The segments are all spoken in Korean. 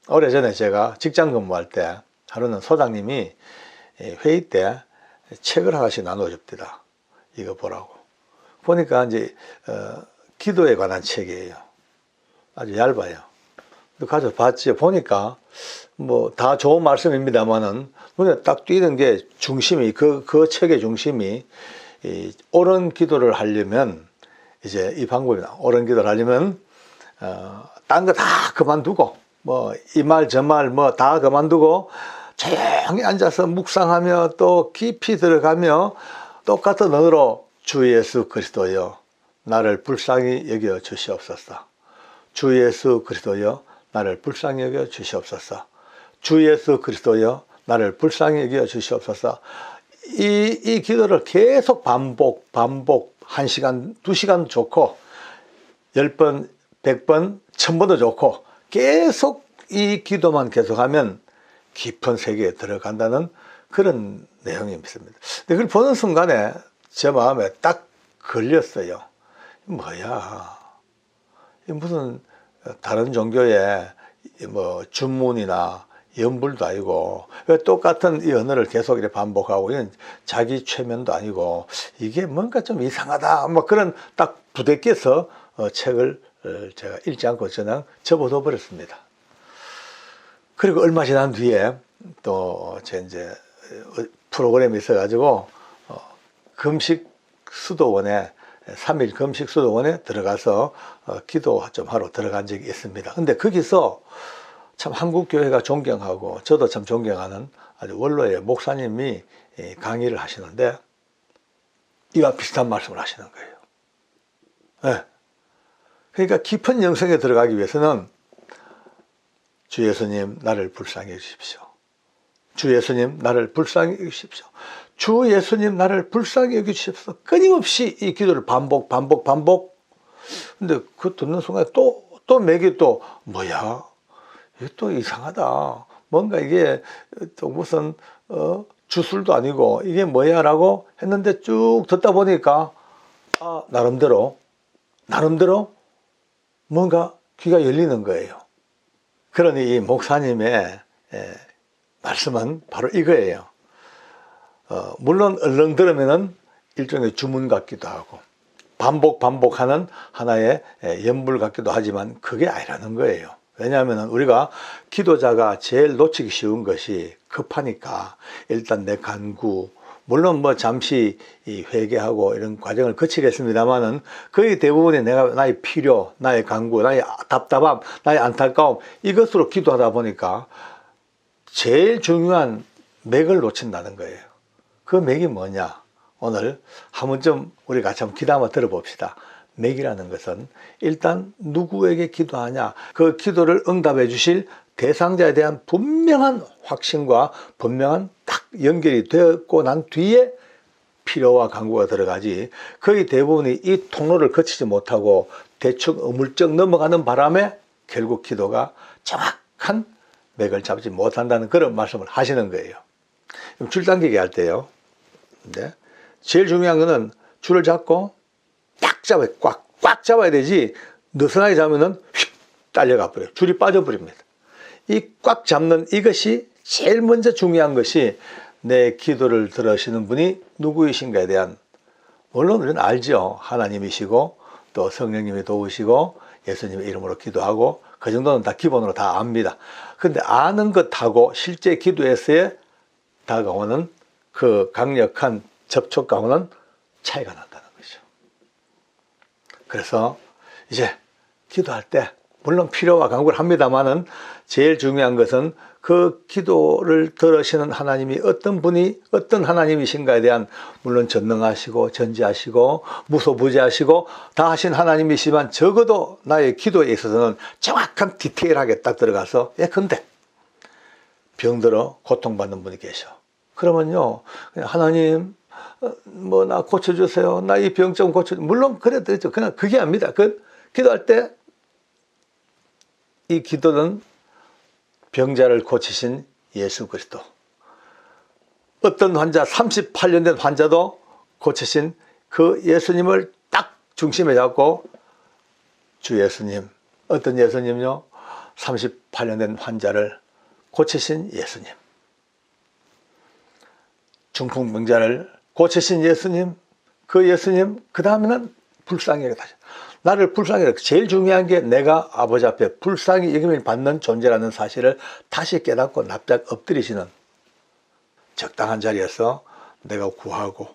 오래전에 제가 직장 근무할 때 하루는 소장님이 회의 때 책을 하나씩 나눠줍니다. 이거 보라고. 보니까 이제 기도에 관한 책이에요. 아주 얇아요. 가서 봤지. 보니까 뭐 다 좋은 말씀입니다만은 눈에 딱 띄는 게 중심이 그 책의 중심이 옳은 기도를 하려면 이제 이 방법이다. 옳은 기도를 하려면 딴 거 다 그만두고 뭐 이 말 저 말 뭐 다 그만두고 조용히 앉아서 묵상하며 또 깊이 들어가며 똑같은 언어로 주 예수 그리스도여 나를 불쌍히 여겨 주시옵소서. 주 예수 그리스도여 나를 불쌍히 여겨 주시옵소서. 주 예수 그리스도여 나를 불쌍히 여겨 주시옵소서. 이 기도를 계속 반복 1시간 2시간 좋고 10번 100번 1000번도 좋고 계속 이 기도만 계속하면 깊은 세계에 들어간다는 그런 내용이 있습니다. 근데 그걸 보는 순간에 제 마음에 딱 걸렸어요. 뭐야, 무슨 다른 종교의 뭐 주문이나 연불도 아니고 왜 똑같은 이 언어를 계속 이렇게 반복하고 이건 자기 최면도 아니고 이게 뭔가 좀 이상하다 뭐 그런 딱 부대껴서 책을 제가 읽지 않고 그냥 접어둬 버렸습니다. 그리고 얼마 지난 뒤에 또 제 이제 프로그램이 있어가지고 금식 수도원에 3일 금식 수도원에 들어가서 기도 좀 하러 들어간 적이 있습니다. 근데 거기서 참 한국 교회가 존경하고 저도 참 존경하는 아주 원로의 목사님이 강의를 하시는데 이와 비슷한 말씀을 하시는 거예요. 네. 그러니까 깊은 영성에 들어가기 위해서는 주 예수님 나를 불쌍히 여기십시오. 주 예수님 나를 불쌍히 여기십시오. 주 예수님 나를 불쌍히 여기십시오. 끊임없이 이 기도를 반복. 근데 그 듣는 순간에 또 맥이 또 뭐야? 이게 또 이상하다. 뭔가 이게 또 무슨 주술도 아니고 이게 뭐야? 라고 했는데 쭉 듣다 보니까 나름대로 뭔가 귀가 열리는 거예요. 그러니 이 목사님의 말씀은 바로 이거예요. 물론 얼른 들으면은 일종의 주문 같기도 하고 반복하는 하나의 연불 같기도 하지만 그게 아니라는 거예요. 왜냐하면 우리가 기도자가 제일 놓치기 쉬운 것이 급하니까 일단 내 간구, 물론 뭐 잠시 회개하고 이런 과정을 거치겠습니다만은 거의 대부분이 나의 필요, 나의 간구, 나의 답답함, 나의 안타까움 이것으로 기도하다 보니까 제일 중요한 맥을 놓친다는 거예요. 그 맥이 뭐냐? 오늘 한번 좀 우리 같이 한번 기도 한번 들어봅시다. 맥이라는 것은 일단 누구에게 기도하냐? 그 기도를 응답해 주실 대상자에 대한 분명한 확신과 분명한 딱 연결이 되었고 난 뒤에 필요와 간구가 들어가지 거의 대부분이 이 통로를 거치지 못하고 대충 어물쩍 넘어가는 바람에 결국 기도가 정확한 맥을 잡지 못한다는 그런 말씀을 하시는 거예요. 줄 당기기 할 때요. 네. 제일 중요한 거는 줄을 잡고 딱 잡아요. 꽉 잡아야 되지 느슨하게 잡으면 휙 딸려가 버려요. 줄이 빠져버립니다. 이 꽉 잡는 이것이 제일 먼저 중요한 것이 내 기도를 들으시는 분이 누구이신가에 대한 물론 우리는 알죠. 하나님이시고 또 성령님이 도우시고 예수님의 이름으로 기도하고 그 정도는 다 기본으로 다 압니다. 근데 아는 것하고 실제 기도에서의 다가오는 그 강력한 접촉감은 차이가 난다는 거죠. 그래서 이제 기도할 때 물론 필요와 간구를 합니다만은 제일 중요한 것은 그 기도를 들으시는 하나님이 어떤 분이 어떤 하나님이신가에 대한 물론 전능하시고 전지하시고 무소부지하시고 다 하신 하나님이시지만 적어도 나의 기도에 있어서는 정확한 디테일하게 딱 들어가서 예컨대 병들어 고통받는 분이 계셔. 그러면요 하나님 뭐 나 고쳐주세요. 나 이 병 좀 고쳐주세요. 물론 그래도 되죠. 그냥 그게 아닙니다. 기도할 때 이 기도는 병자를 고치신 예수 그리스도. 어떤 환자 38년 된 환자도 고치신 그 예수님을 딱 중심에 잡고 주 예수님. 어떤 예수님요? 38년 된 환자를 고치신 예수님, 중풍병자를 고치신 예수님, 그 예수님, 그 다음에는 불쌍히 여겨 다시 나를 불쌍히 여겨. 제일 중요한 게 내가 아버지 앞에 불쌍히 여김을 받는 존재라는 사실을 다시 깨닫고 납작 엎드리시는, 적당한 자리에서 내가 구하고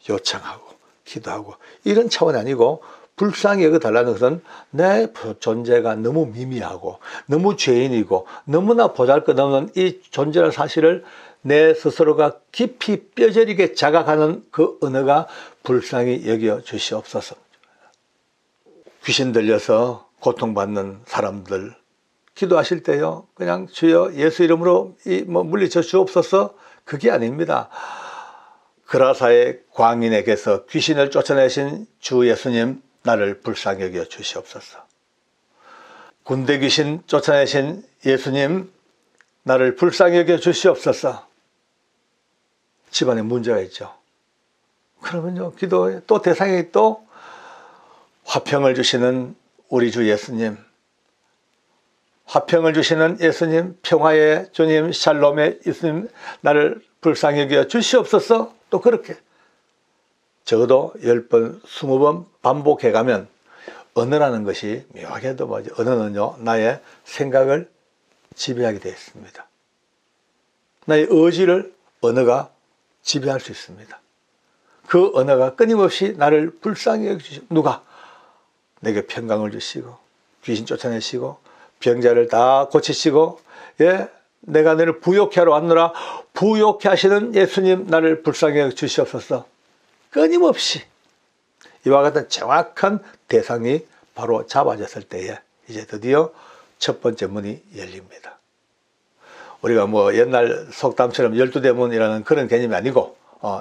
요청하고 기도하고 이런 차원이 아니고, 불쌍히 여겨달라는 것은 내 존재가 너무 미미하고 너무 죄인이고 너무나 보잘것없는 이 존재라는 사실을 내 스스로가 깊이 뼈저리게 자각하는 그 언어가 불쌍히 여겨 주시옵소서. 귀신 들려서 고통받는 사람들 기도하실 때요, 그냥 주여 예수 이름으로 물리쳐 주옵소서, 그게 아닙니다. 그라사의 광인에게서 귀신을 쫓아내신 주 예수님, 나를 불쌍히 여겨 주시옵소서. 군대 귀신 쫓아내신 예수님, 나를 불쌍히 여겨 주시옵소서. 집안에 문제가 있죠. 그러면요, 기도에 또 대상이 또 화평을 주시는 우리 주 예수님, 화평을 주시는 예수님, 평화의 주님, 샬롬의 예수님, 나를 불쌍히 여겨 주시옵소서. 또 그렇게 적어도 10번, 20번 반복해가면 언어라는 것이 묘하게도 언어는요, 나의 생각을 지배하게 되어 있습니다. 나의 의지를 언어가 지배할 수 있습니다. 그 언어가 끊임없이 나를 불쌍히 여기시고, 누가 내게 평강을 주시고 귀신 쫓아내시고 병자를 다 고치시고, 예, 내가 너를 부욕케 하러 왔노라, 부욕케 하시는 예수님, 나를 불쌍히 여겨 주시옵소서. 끊임없이 이와 같은 정확한 대상이 바로 잡아졌을 때에 이제 드디어 첫 번째 문이 열립니다. 우리가 옛날 속담처럼 12대문이라는 그런 개념이 아니고,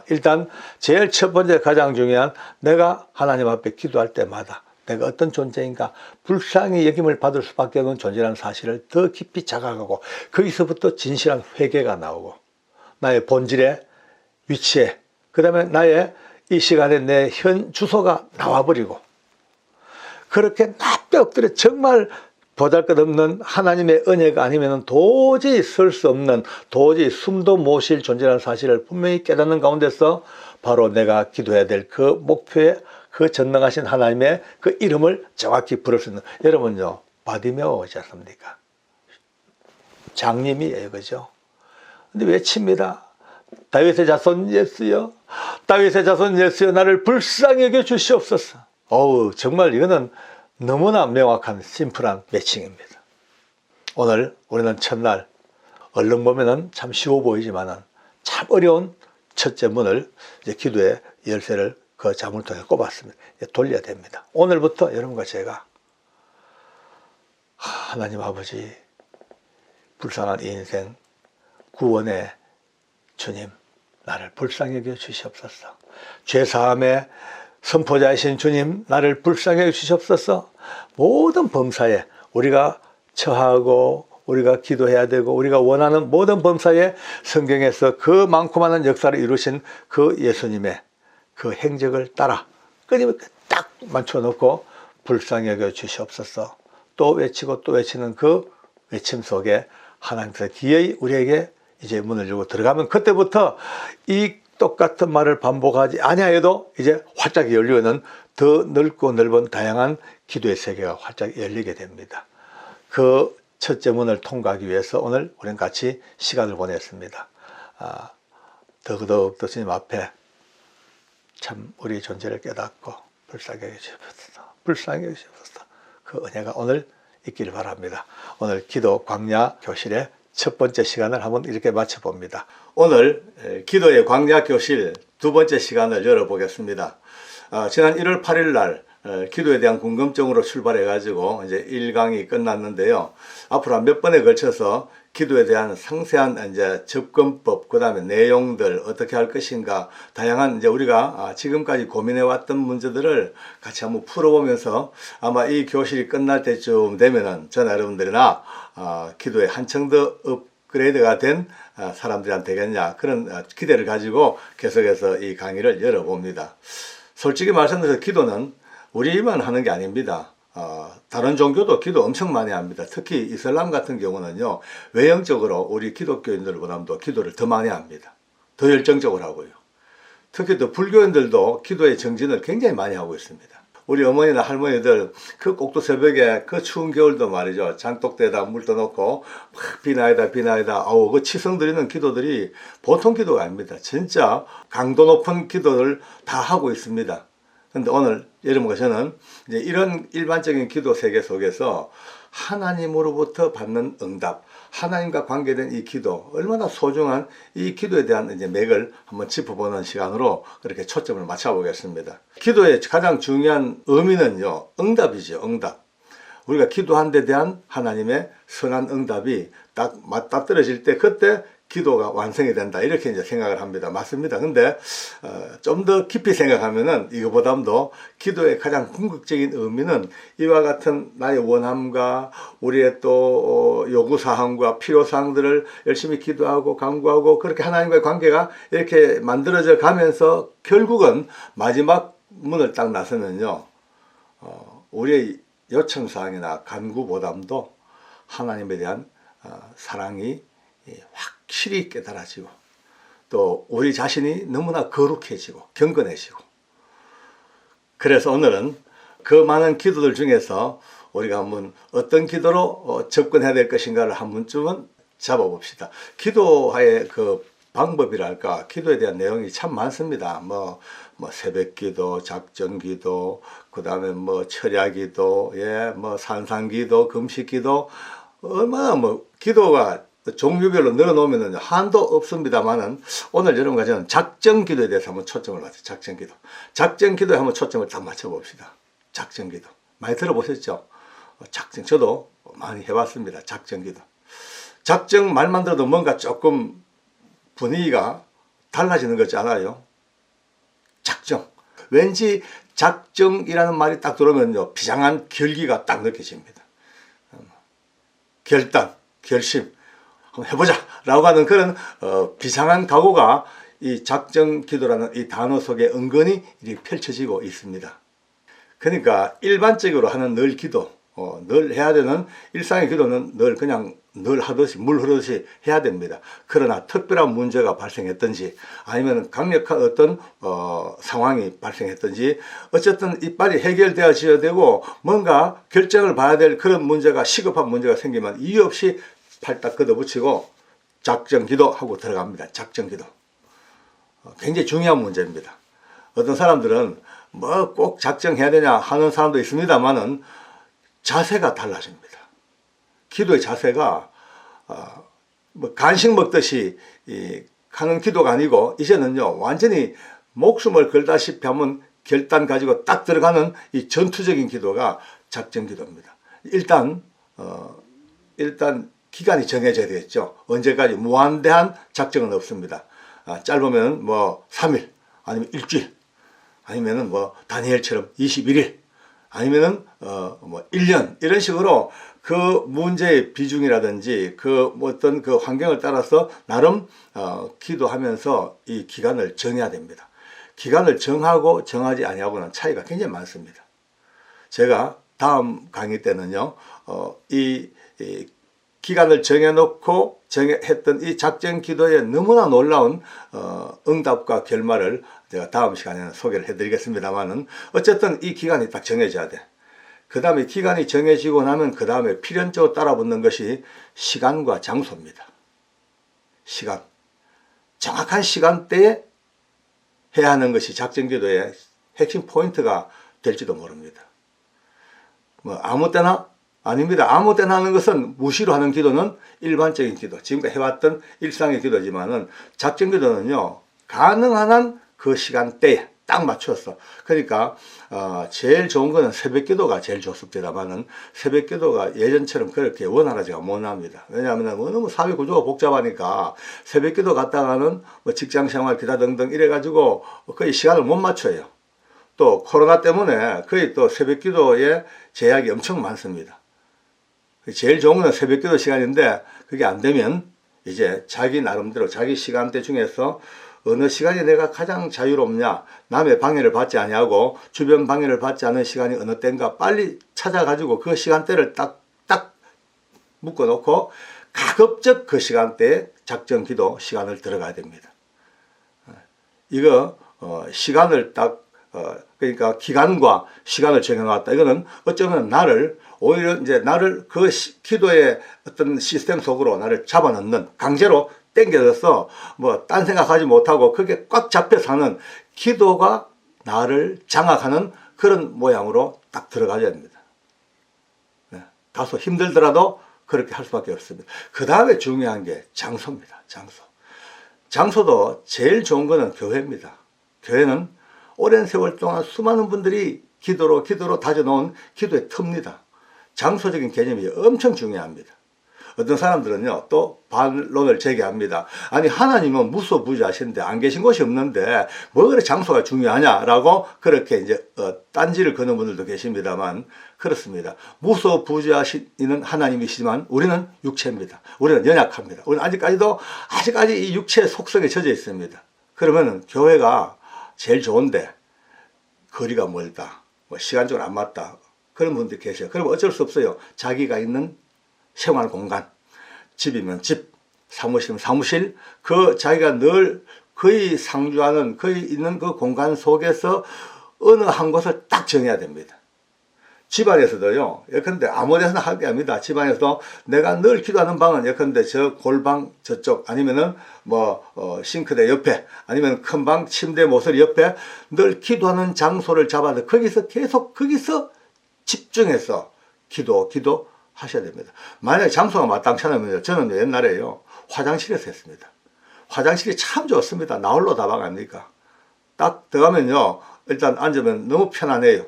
일단 제일 첫 번째 가장 중요한, 내가 하나님 앞에 기도할 때마다 내가 어떤 존재인가 불쌍히 여김을 받을 수밖에 없는 존재라는 사실을 더 깊이 자각하고, 거기서부터 진실한 회개가 나오고, 나의 본질의 위치에, 그 다음에 나의 이 시간에 내 현 주소가 나와버리고, 그렇게 납작 엎드려 정말 보잘것없는 하나님의 은혜가 아니면 도저히 설 수 없는, 도저히 숨도 못 쉴 존재라는 사실을 분명히 깨닫는 가운데서 바로 내가 기도해야 될 그 목표에, 그 전능하신 하나님의 그 이름을 정확히 부를 수 있는, 여러분요, 바디메오지 않습니까? 장님이에요, 그죠? 근데 외칩니다. 다윗의 자손 예수여, 다윗의 자손 예수여, 나를 불쌍히 여겨 주시옵소서. 어우, 정말 이거는 너무나 명확한 심플한 매칭입니다. 오늘 우리는 첫날, 얼른 보면은 참 쉬워 보이지만은 참 어려운 첫째 문을 이제 기도의 열쇠를 그 잠을 통해 꼽았습니다. 돌려야 됩니다. 오늘부터 여러분과 제가 하나님 아버지, 불쌍한 이 인생 구원의 주님, 나를 불쌍히 여겨 주시옵소서. 죄사함의 선포자이신 주님, 나를 불쌍히 여겨 주시옵소서. 모든 범사에 우리가 처하고 우리가 기도해야 되고 우리가 원하는 모든 범사에 성경에서 그 많고 많은 역사를 이루신 그 예수님의 그 행적을 따라 끊임없이 딱 맞춰놓고 불쌍히 여겨 주시옵소서. 또 외치고 또 외치는 그 외침 속에 하나님께서 기어이 우리에게 이제 문을 열고 들어가면, 그때부터 이 똑같은 말을 반복하지 아니하여도 이제 활짝 열리는 더 넓고 넓은 다양한 기도의 세계가 활짝 열리게 됩니다. 그 첫째 문을 통과하기 위해서 오늘 우리는 같이 시간을 보냈습니다. 더더욱 주님 앞에 참 우리 존재를 깨닫고 불쌍히 여기시옵소서, 불쌍히 여기시옵소서. 그 은혜가 오늘 있기를 바랍니다. 오늘 기도 광야 교실의 첫 번째 시간을 한번 이렇게 마쳐봅니다. 오늘 기도의 광야 교실 두 번째 시간을 열어보겠습니다. 지난 1월 8일 날 기도에 대한 궁금증으로 출발해 가지고 이제 1강이 끝났는데요. 앞으로 몇 번에 걸쳐서 기도에 대한 상세한 이제 접근법, 그 다음에 내용들 어떻게 할 것인가, 다양한 이제 우리가 지금까지 고민해 왔던 문제들을 같이 한번 풀어보면서 아마 이 교실이 끝날 때쯤 되면은 저나 여러분들이나 기도에 한층 더 업그레이드가 된 사람들한테 되겠냐, 그런 기대를 가지고 계속해서 이 강의를 열어봅니다. 솔직히 말씀드려서 기도는 우리만 하는 게 아닙니다. 다른 종교도 기도 엄청 많이 합니다. 특히 이슬람 같은 경우는요, 외형적으로 우리 기독교인들보다도 기도를 더 많이 합니다. 더 열정적으로 하고요. 특히 또 불교인들도 기도의 정진을 굉장히 많이 하고 있습니다. 우리 어머니나 할머니들 그 꼭두 새벽에 그 추운 겨울도 말이죠. 장독대에다 물 떠놓고 막 비나이다 아우 그 치성 드리는 기도들이 보통 기도가 아닙니다. 진짜 강도 높은 기도를 다 하고 있습니다. 근데 오늘 여러분과 저는 이제 이런 일반적인 기도 세계 속에서 하나님으로부터 받는 응답, 하나님과 관계된 이 기도, 얼마나 소중한 이 기도에 대한 이제 맥을 한번 짚어보는 시간으로 그렇게 초점을 맞춰보겠습니다. 기도의 가장 중요한 의미는요, 응답이죠, 응답. 우리가 기도한 데 대한 하나님의 선한 응답이 딱 맞닥뜨려질 때 그때 기도가 완성이 된다. 이렇게 이제 생각을 합니다. 맞습니다. 근데 좀 더 깊이 생각하면은 이거보다도 기도의 가장 궁극적인 의미는 이와 같은 나의 원함과 우리의 또 요구사항과 필요사항들을 열심히 기도하고 간구하고 그렇게 하나님과의 관계가 이렇게 만들어져 가면서 결국은 마지막 문을 딱 나서면요, 우리의 요청사항이나 간구보다도 하나님에 대한 사랑이 확실히 깨달아지고 또 우리 자신이 너무나 거룩해지고 경건해지고, 그래서 오늘은 그 많은 기도들 중에서 우리가 한번 어떤 기도로 접근해야 될 것인가를 한 번쯤은 잡아봅시다. 기도의 그 방법이랄까, 기도에 대한 내용이 참 많습니다. 뭐 새벽기도, 작정기도, 그 다음에 뭐 철야기도, 뭐 산상기도, 금식기도, 얼마나 기도가 종류별로 늘어놓으면 한도 없습니다만은 오늘 여러분과 저는 작정기도에 대해서 한번 초점을 맞춰. 작정기도. 작정기도에 한번 초점을 딱 맞춰봅시다. 작정기도. 많이 들어보셨죠? 작정, 저도 많이 해봤습니다. 작정기도. 작정 말만 들어도 뭔가 조금 분위기가 달라지는 것 같지 않아요? 작정. 왠지 작정이라는 말이 딱 들어오면요, 비장한 결기가 딱 느껴집니다. 결단, 결심, 한번 해보자 라고 하는 그런 비상한 각오가 이 작정기도라는 이 단어 속에 은근히 펼쳐지고 있습니다. 그러니까 일반적으로 하는 늘 기도, 늘 해야 되는 일상의 기도는 늘 하듯이 물 흐르듯이 해야 됩니다. 그러나 특별한 문제가 발생했든지 아니면 강력한 어떤 상황이 발생했든지 어쨌든 이빨이 해결되어져야 되고 뭔가 결정을 봐야 될 그런 문제가, 시급한 문제가 생기면 이유 없이 팔딱 걷어붙이고 작정기도 하고 들어갑니다. 작정기도. 굉장히 중요한 문제입니다. 어떤 사람들은 뭐 꼭 작정해야 되냐 하는 사람도 있습니다만은 자세가 달라집니다. 기도의 자세가 뭐 간식 먹듯이 하는 기도가 아니고 이제는요, 완전히 목숨을 걸다시피 하면 결단 가지고 딱 들어가는 이 전투적인 기도가 작정기도입니다. 일단 기간이 정해져야 되겠죠. 언제까지 무한대한 작정은 없습니다. 짧으면 뭐 3일 아니면 일주일 아니면은 뭐 다니엘처럼 21일 아니면은 뭐 1년 이런 식으로 그 문제의 비중이라든지 그 어떤 그 환경을 따라서 나름 기도하면서 이 기간을 정해야 됩니다. 기간을 정하고 정하지 아니하고는 차이가 굉장히 많습니다. 제가 다음 강의 때는요, 이 기간을 정해놓고 했던 이 작정 기도의 너무나 놀라운 응답과 결말을 제가 다음 시간에는 소개를 해드리겠습니다만은, 어쨌든 이 기간이 딱 정해져야 돼. 그 다음에 기간이 정해지고 나면 그 다음에 필연적으로 따라붙는 것이 시간과 장소입니다. 시간. 정확한 시간대에 해야 하는 것이 작정 기도의 핵심 포인트가 될지도 모릅니다. 뭐 아무 때나 아닙니다. 아무 때나 하는 것은 무시로 하는 기도는 일반적인 기도, 지금까지 해왔던 일상의 기도지만은 작정 기도는요, 가능한 한 그 시간대에 딱 맞춰서. 그러니까 제일 좋은 거는 새벽 기도가 제일 좋습니다만은 새벽 기도가 예전처럼 그렇게 원활하지가 못합니다. 왜냐하면 너무 사회 구조가 복잡하니까 새벽 기도 갔다가는 뭐 직장 생활 기타 등등 이래가지고 거의 시간을 못 맞춰요. 또 코로나 때문에 거의 또 새벽 기도에 제약이 엄청 많습니다. 제일 좋은 건 새벽 기도 시간인데 그게 안 되면 이제 자기 나름대로 자기 시간대 중에서 어느 시간이 내가 가장 자유롭냐, 남의 방해를 받지 아니하고 주변 방해를 받지 않은 시간이 어느 때인가 빨리 찾아가지고 그 시간대를 딱 묶어놓고 가급적 그 시간대에 작정 기도 시간을 들어가야 됩니다. 이거 시간을 그러니까 기간과 시간을 정해놨다. 이거는 어쩌면 오히려 이제 나를 그 기도의 어떤 시스템 속으로 나를 잡아넣는, 강제로 땡겨져서 뭐 딴 생각하지 못하고 그게 꽉 잡혀 사는, 기도가 나를 장악하는 그런 모양으로 딱 들어가야 됩니다. 다소 힘들더라도 그렇게 할 수밖에 없습니다. 그 다음에 중요한 게 장소입니다. 장소도 제일 좋은 거는 교회입니다. 교회는 오랜 세월 동안 수많은 분들이 기도로 다져놓은 기도의 터입니다. 장소적인 개념이 엄청 중요합니다. 어떤 사람들은요, 또 반론을 제기합니다. 아니, 하나님은 무소부지하신데 안 계신 곳이 없는데 뭐 그래 장소가 중요하냐라고 그렇게 이제 딴지를 거는 분들도 계십니다만, 그렇습니다. 무소부지하시는 하나님이시지만 우리는 육체입니다. 우리는 연약합니다. 우리는 아직까지 이 육체의 속성에 젖어 있습니다. 그러면 교회가 제일 좋은데 거리가 멀다, 뭐 시간적으로 안 맞다, 그런 분들이 계셔요. 그럼 어쩔 수 없어요. 자기가 있는 생활 공간, 집이면 집, 사무실이면 사무실, 그 자기가 늘 거의 상주하는, 거의 있는 그 공간 속에서 어느 한 곳을 딱 정해야 됩니다. 집안에서도요, 예컨대 아무 데서나 할 게 아닙니다. 집안에서도 내가 늘 기도하는 방은 예컨대 저 골방 저쪽, 아니면은 싱크대 옆에, 아니면 큰 방 침대 모서리 옆에 늘 기도하는 장소를 잡아서 거기서 집중해서 기도 하셔야 됩니다. 만약에 장소가 마땅치 않으면, 저는 옛날에요, 화장실에서 했습니다. 화장실이 참 좋습니다. 나홀로 다방 아닙니까? 딱 들어가면요, 일단 앉으면 너무 편안해요.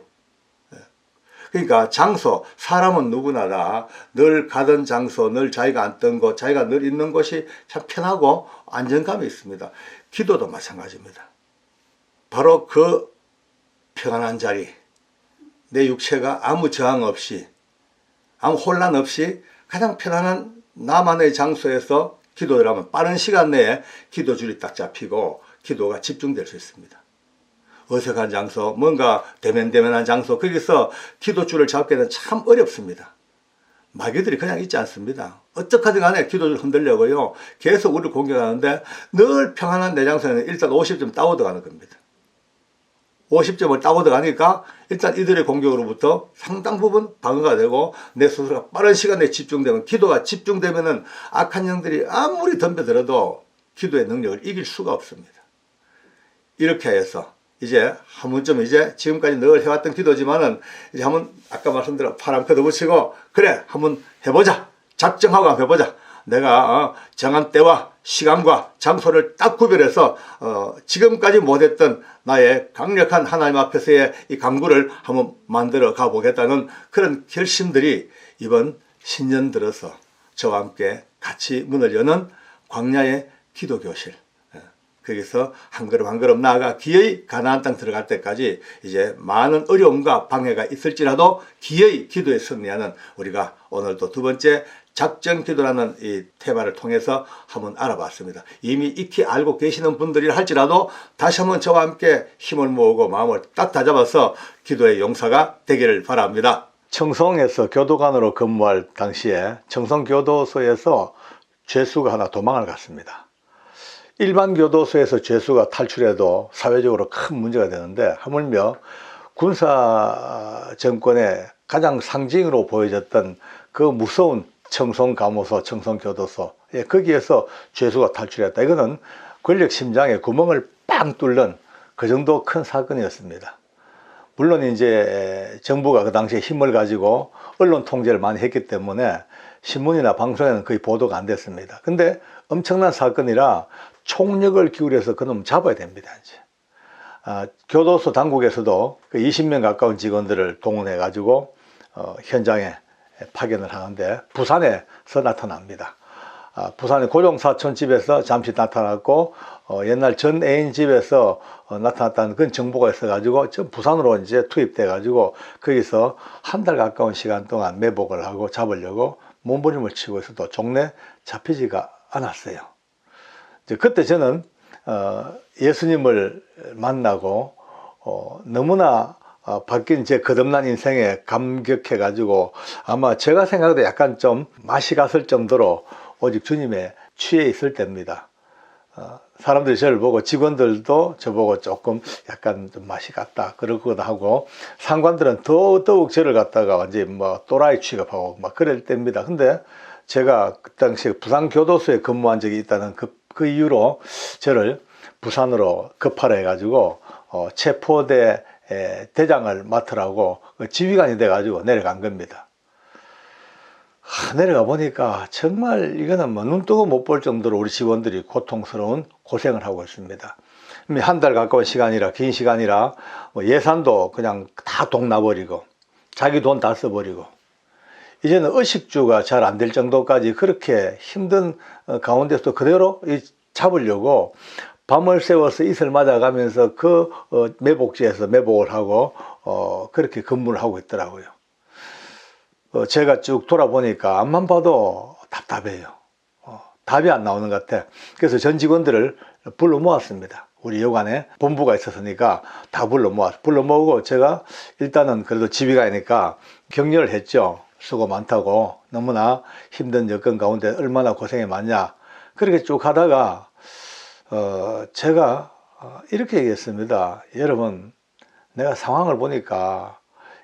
그러니까 장소, 사람은 누구나 다 늘 가던 장소, 늘 자기가 앉던 곳, 자기가 늘 있는 곳이 참 편하고 안정감이 있습니다. 기도도 마찬가지입니다. 바로 그 평안한 자리, 내 육체가 아무 저항 없이, 아무 혼란 없이 가장 편안한 나만의 장소에서 기도를 하면 빠른 시간 내에 기도줄이 딱 잡히고 기도가 집중될 수 있습니다. 어색한 장소, 뭔가 대면대면한 장소, 거기서 기도줄을 잡기는 참 어렵습니다. 마귀들이 그냥 있지 않습니다. 어떡하든 간에 기도줄 흔들려고요, 계속 우리를 공격하는데, 늘 평안한 내 장소에는 일단 50점 따고 들어가는 겁니다. 50점을 따고 들어가니까 일단 이들의 공격으로부터 상당 부분 방어가 되고, 내 스스로가 빠른 시간에 집중되면, 기도가 집중되면은 악한 영들이 아무리 덤벼들어도 기도의 능력을 이길 수가 없습니다. 이렇게 해서 이제 한 번쯤, 이제 지금까지 늘 해왔던 기도지만은 이제 한번 아까 말씀드린 팔 한 펴 더 붙이고, 그래 한번 해보자, 작정하고 한번 해보자. 내가 정한 때와 시간과 장소를 딱 구별해서 지금까지 못했던 나의 강력한 하나님 앞에서의 이 강구를 한번 만들어 가보겠다는 그런 결심들이 이번 신년 들어서 저와 함께 같이 문을 여는 광야의 기도교실, 거기서 한 걸음 한 걸음 나아가 기어이 가나안 땅 들어갈 때까지 이제 많은 어려움과 방해가 있을지라도 기어이 기도에 승리하는, 우리가 오늘도 두 번째 작정 기도라는 이 테마를 통해서 한번 알아봤습니다. 이미 익히 알고 계시는 분들이라 할지라도 다시 한번 저와 함께 힘을 모으고 마음을 딱 다잡아서 기도의 용사가 되기를 바랍니다. 청송에서 교도관으로 근무할 당시에 청송교도소에서 죄수가 하나 도망을 갔습니다. 일반 교도소에서 죄수가 탈출해도 사회적으로 큰 문제가 되는데, 하물며 군사 정권의 가장 상징으로 보여졌던 그 무서운 청송감호소, 청송교도소, 거기에서 죄수가 탈출했다. 이거는 권력 심장에 구멍을 빵 뚫는 그 정도 큰 사건이었습니다. 물론 이제 정부가 그 당시에 힘을 가지고 언론 통제를 많이 했기 때문에 신문이나 방송에는 거의 보도가 안 됐습니다. 근데 엄청난 사건이라 총력을 기울여서 그놈 잡아야 됩니다. 이제 교도소 당국에서도 그 20명 가까운 직원들을 동원해 가지고 현장에 파견을 하는데, 부산에서 나타납니다. 부산의 고종사촌 집에서 잠시 나타났고, 옛날 전 애인 집에서 나타났다는 그런 정보가 있어 가지고 전 부산으로 이제 투입돼 가지고 거기서 한 달 가까운 시간 동안 매복을 하고 잡으려고 몸부림을 치고 있어도 종래 잡히지가 않았어요. 이제 그때 저는 예수님을 만나고 너무나 바뀐 제 거듭난 인생에 감격해가지고 아마 제가 생각해도 약간 좀 맛이 갔을 정도로 오직 주님에 취해 있을 때입니다. 사람들이 저를 보고 직원들도 저보고 조금 약간 좀 맛이 갔다 그러기도 하고 상관들은 더욱 저를 갖다가 완전히 뭐 또라이 취급하고 막 그럴 때입니다. 근데 제가 그 당시에 부산교도소에 근무한 적이 있다는 그 이유로 저를 부산으로 급하라 해가지고 체포대 대장을 맡으라고 지휘관이 돼가지고 내려간 겁니다. 내려가 보니까 정말 이거는 뭐 눈 뜨고 못 볼 정도로 우리 직원들이 고통스러운 고생을 하고 있습니다. 한 달 가까운 시간이라 긴 시간이라 예산도 그냥 다 동나버리고 자기 돈 다 써버리고 이제는 의식주가 잘 안 될 정도까지 그렇게 힘든 가운데서 그대로 잡으려고 밤을 새워서 이슬 맞아가면서 그 매복지에서 매복을 하고 그렇게 근무를 하고 있더라고요. 제가 쭉 돌아보니까 앞만 봐도 답답해요. 답이 안 나오는 것 같아. 그래서 전 직원들을 불러 모았습니다. 우리 여관에 본부가 있었으니까 다 불러 모으고 제가 일단은 그래도 지휘관이니까 격려를 했죠. 수고 많다고, 너무나 힘든 여건 가운데 얼마나 고생이 많냐. 그렇게 쭉 하다가 제가 이렇게 얘기했습니다. 여러분, 내가 상황을 보니까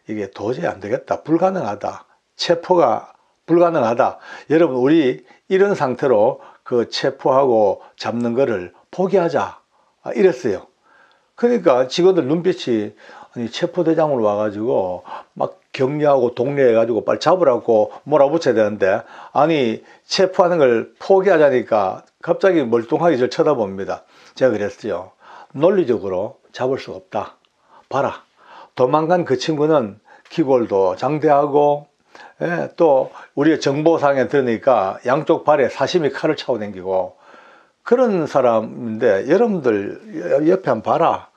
이게 도저히 안 되겠다. 불가능하다. 체포가 불가능하다. 여러분, 우리 이런 상태로 그 체포하고 잡는 거를 포기하자. 이랬어요. 그러니까 직원들 눈빛이 아니 체포대장으로 와가지고 막 격려하고 독려해가지고 빨리 잡으라고 몰아붙여야 되는데 아니 체포하는 걸 포기하자니까 갑자기 멀뚱하게 저를 쳐다봅니다. 제가 그랬어요. 논리적으로 잡을 수가 없다. 봐라. 도망간 그 친구는 기골도 장대하고 또 우리가 정보상에 들으니까 양쪽 발에 사시미 칼을 차고 다니고 그런 사람인데 여러분들 옆에 한번 봐라.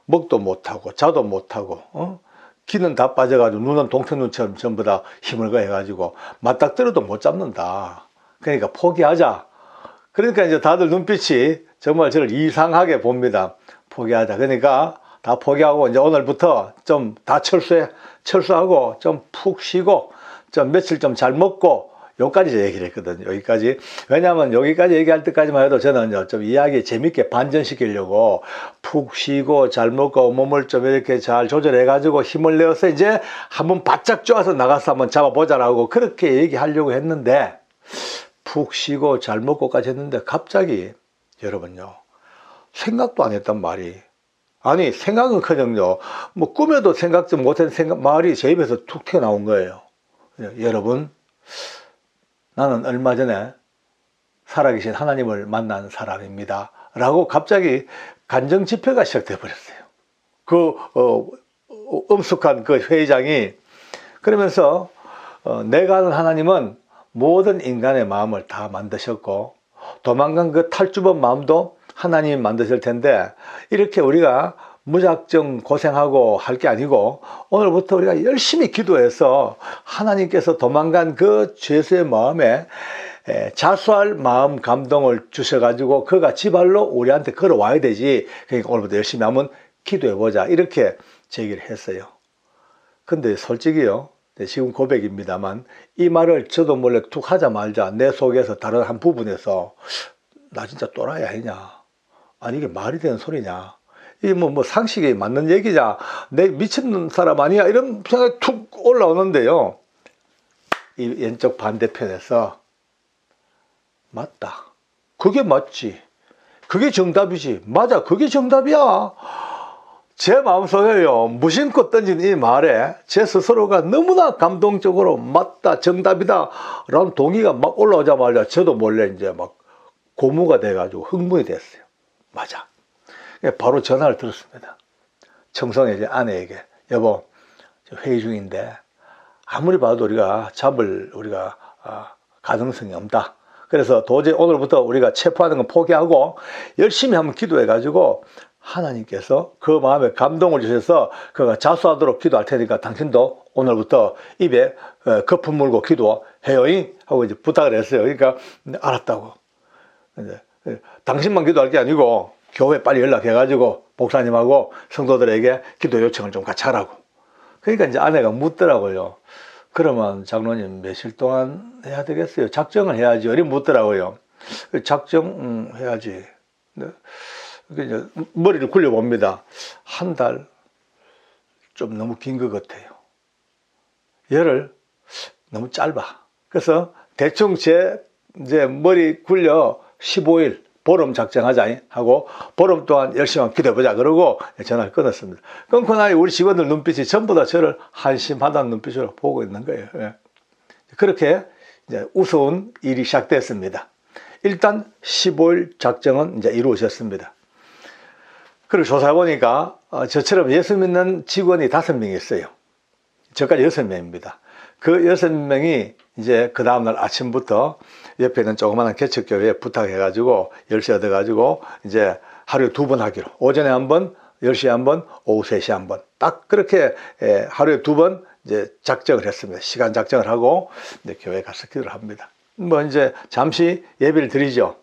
먹도 못하고 자도 못하고 귀는 다 빠져가지고 눈은 동태눈처럼 전부 다 힘을 가해가지고 맞닥뜨려도 못 잡는다. 그러니까 포기하자. 그러니까 이제 다들 눈빛이 정말 저를 이상하게 봅니다. 포기하자. 그러니까 다 포기하고 이제 오늘부터 좀 다 철수하고 좀 푹 쉬고 좀 며칠 좀 잘 먹고 여기까지 얘기를 했거든요. 여기까지. 왜냐하면 여기까지 얘기할 때까지만 해도 저는 좀 이야기 재밌게 반전시키려고 푹 쉬고 잘 먹고 몸을 좀 이렇게 잘 조절해가지고 힘을 내어서 이제 한번 바짝 쪼아서 나가서 한번 잡아보자라고 그렇게 얘기하려고 했는데 푹 쉬고 잘 먹고까지 했는데 갑자기 여러분요. 생각도 안 했단 말이. 아니 생각은커녕요. 뭐 꿈에도 생각지 못한 말이 제 입에서 툭 튀어나온 거예요. 여러분. 나는 얼마 전에 살아계신 하나님을 만난 사람입니다. 라고 갑자기 간정 집회가 시작돼 버렸어요. 그 엄숙한 그 회의장이 그러면서 내가 아는 하나님은 모든 인간의 마음을 다 만드셨고 도망간 그 탈주범 마음도 하나님이 만드실 텐데 이렇게 우리가 무작정 고생하고 할 게 아니고 오늘부터 우리가 열심히 기도해서 하나님께서 도망간 그 죄수의 마음에 자수할 마음 감동을 주셔가지고 그가 지발로 우리한테 걸어와야 되지. 그러니까 오늘부터 열심히 한번 기도해보자. 이렇게 제기를 했어요. 근데 솔직히요. 지금 고백입니다만 이 말을 저도 몰래 툭 하자 말자 내 속에서 다른 한 부분에서 나 진짜 또라이 아니냐. 아니 이게 말이 되는 소리냐. 이게 뭐 상식에 맞는 얘기냐. 내 미친 사람 아니야. 이런 생각이 툭 올라오는데요. 이 왼쪽 반대편에서 맞다. 그게 맞지. 그게 정답이지. 맞아. 그게 정답이야. 제 마음속에요. 무심코 던진 이 말에 제 스스로가 너무나 감동적으로 맞다. 정답이다. 라는 동의가 막 올라오자마자 저도 몰래 이제 막 고무가 돼가지고 흥분이 됐어요. 맞아. 바로 전화를 들었습니다. 청송의 이제 아내에게 여보 회의 중인데 아무리 봐도 우리가 가능성이 없다. 그래서 도저히 오늘부터 우리가 체포하는 건 포기하고 열심히 한번 기도해가지고 하나님께서 그 마음에 감동을 주셔서 그가 자수하도록 기도할 테니까 당신도 오늘부터 입에 거품 물고 기도해요잉 하고 이제 부탁을 했어요. 그러니까 알았다고. 이제 당신만 기도할 게 아니고 교회 빨리 연락해가지고 목사님하고 성도들에게 기도 요청을 좀 같이 하라고. 그러니까 이제 아내가 묻더라고요. 그러면 장로님 며칠 동안 해야 되겠어요? 작정을 해야지. 어리 묻더라고요. 작정 해야지. 이제 머리를 굴려봅니다. 한 달 좀 너무 긴 것 같아요. 열흘 너무 짧아. 그래서 대충 이제 머리 굴려 15일 보름 작정하자 하고 보름 동안 열심히 기도해보자 그러고 전화를 끊었습니다. 끊고 나니 우리 직원들 눈빛이 전부 다 저를 한심하다는 눈빛으로 보고 있는 거예요. 그렇게 이제 우스운 일이 시작됐습니다. 일단 15일 작정은 이제 이루어졌습니다. 그리고 조사해보니까 저처럼 예수 믿는 직원이 5명 있어요. 저까지 6명입니다. 그 6명이 이제 그 다음날 아침부터 옆에 있는 조그마한 개척교회에 부탁해가지고 열쇠 얻어가지고 이제 하루에 2번 하기로. 오전에 한 번, 10시에 한 번, 오후 3시에 한 번. 딱 그렇게 하루에 2번 이제 작정을 했습니다. 시간 작정을 하고 이제 교회에 가서 기도를 합니다. 뭐 이제 잠시 예배를 드리죠.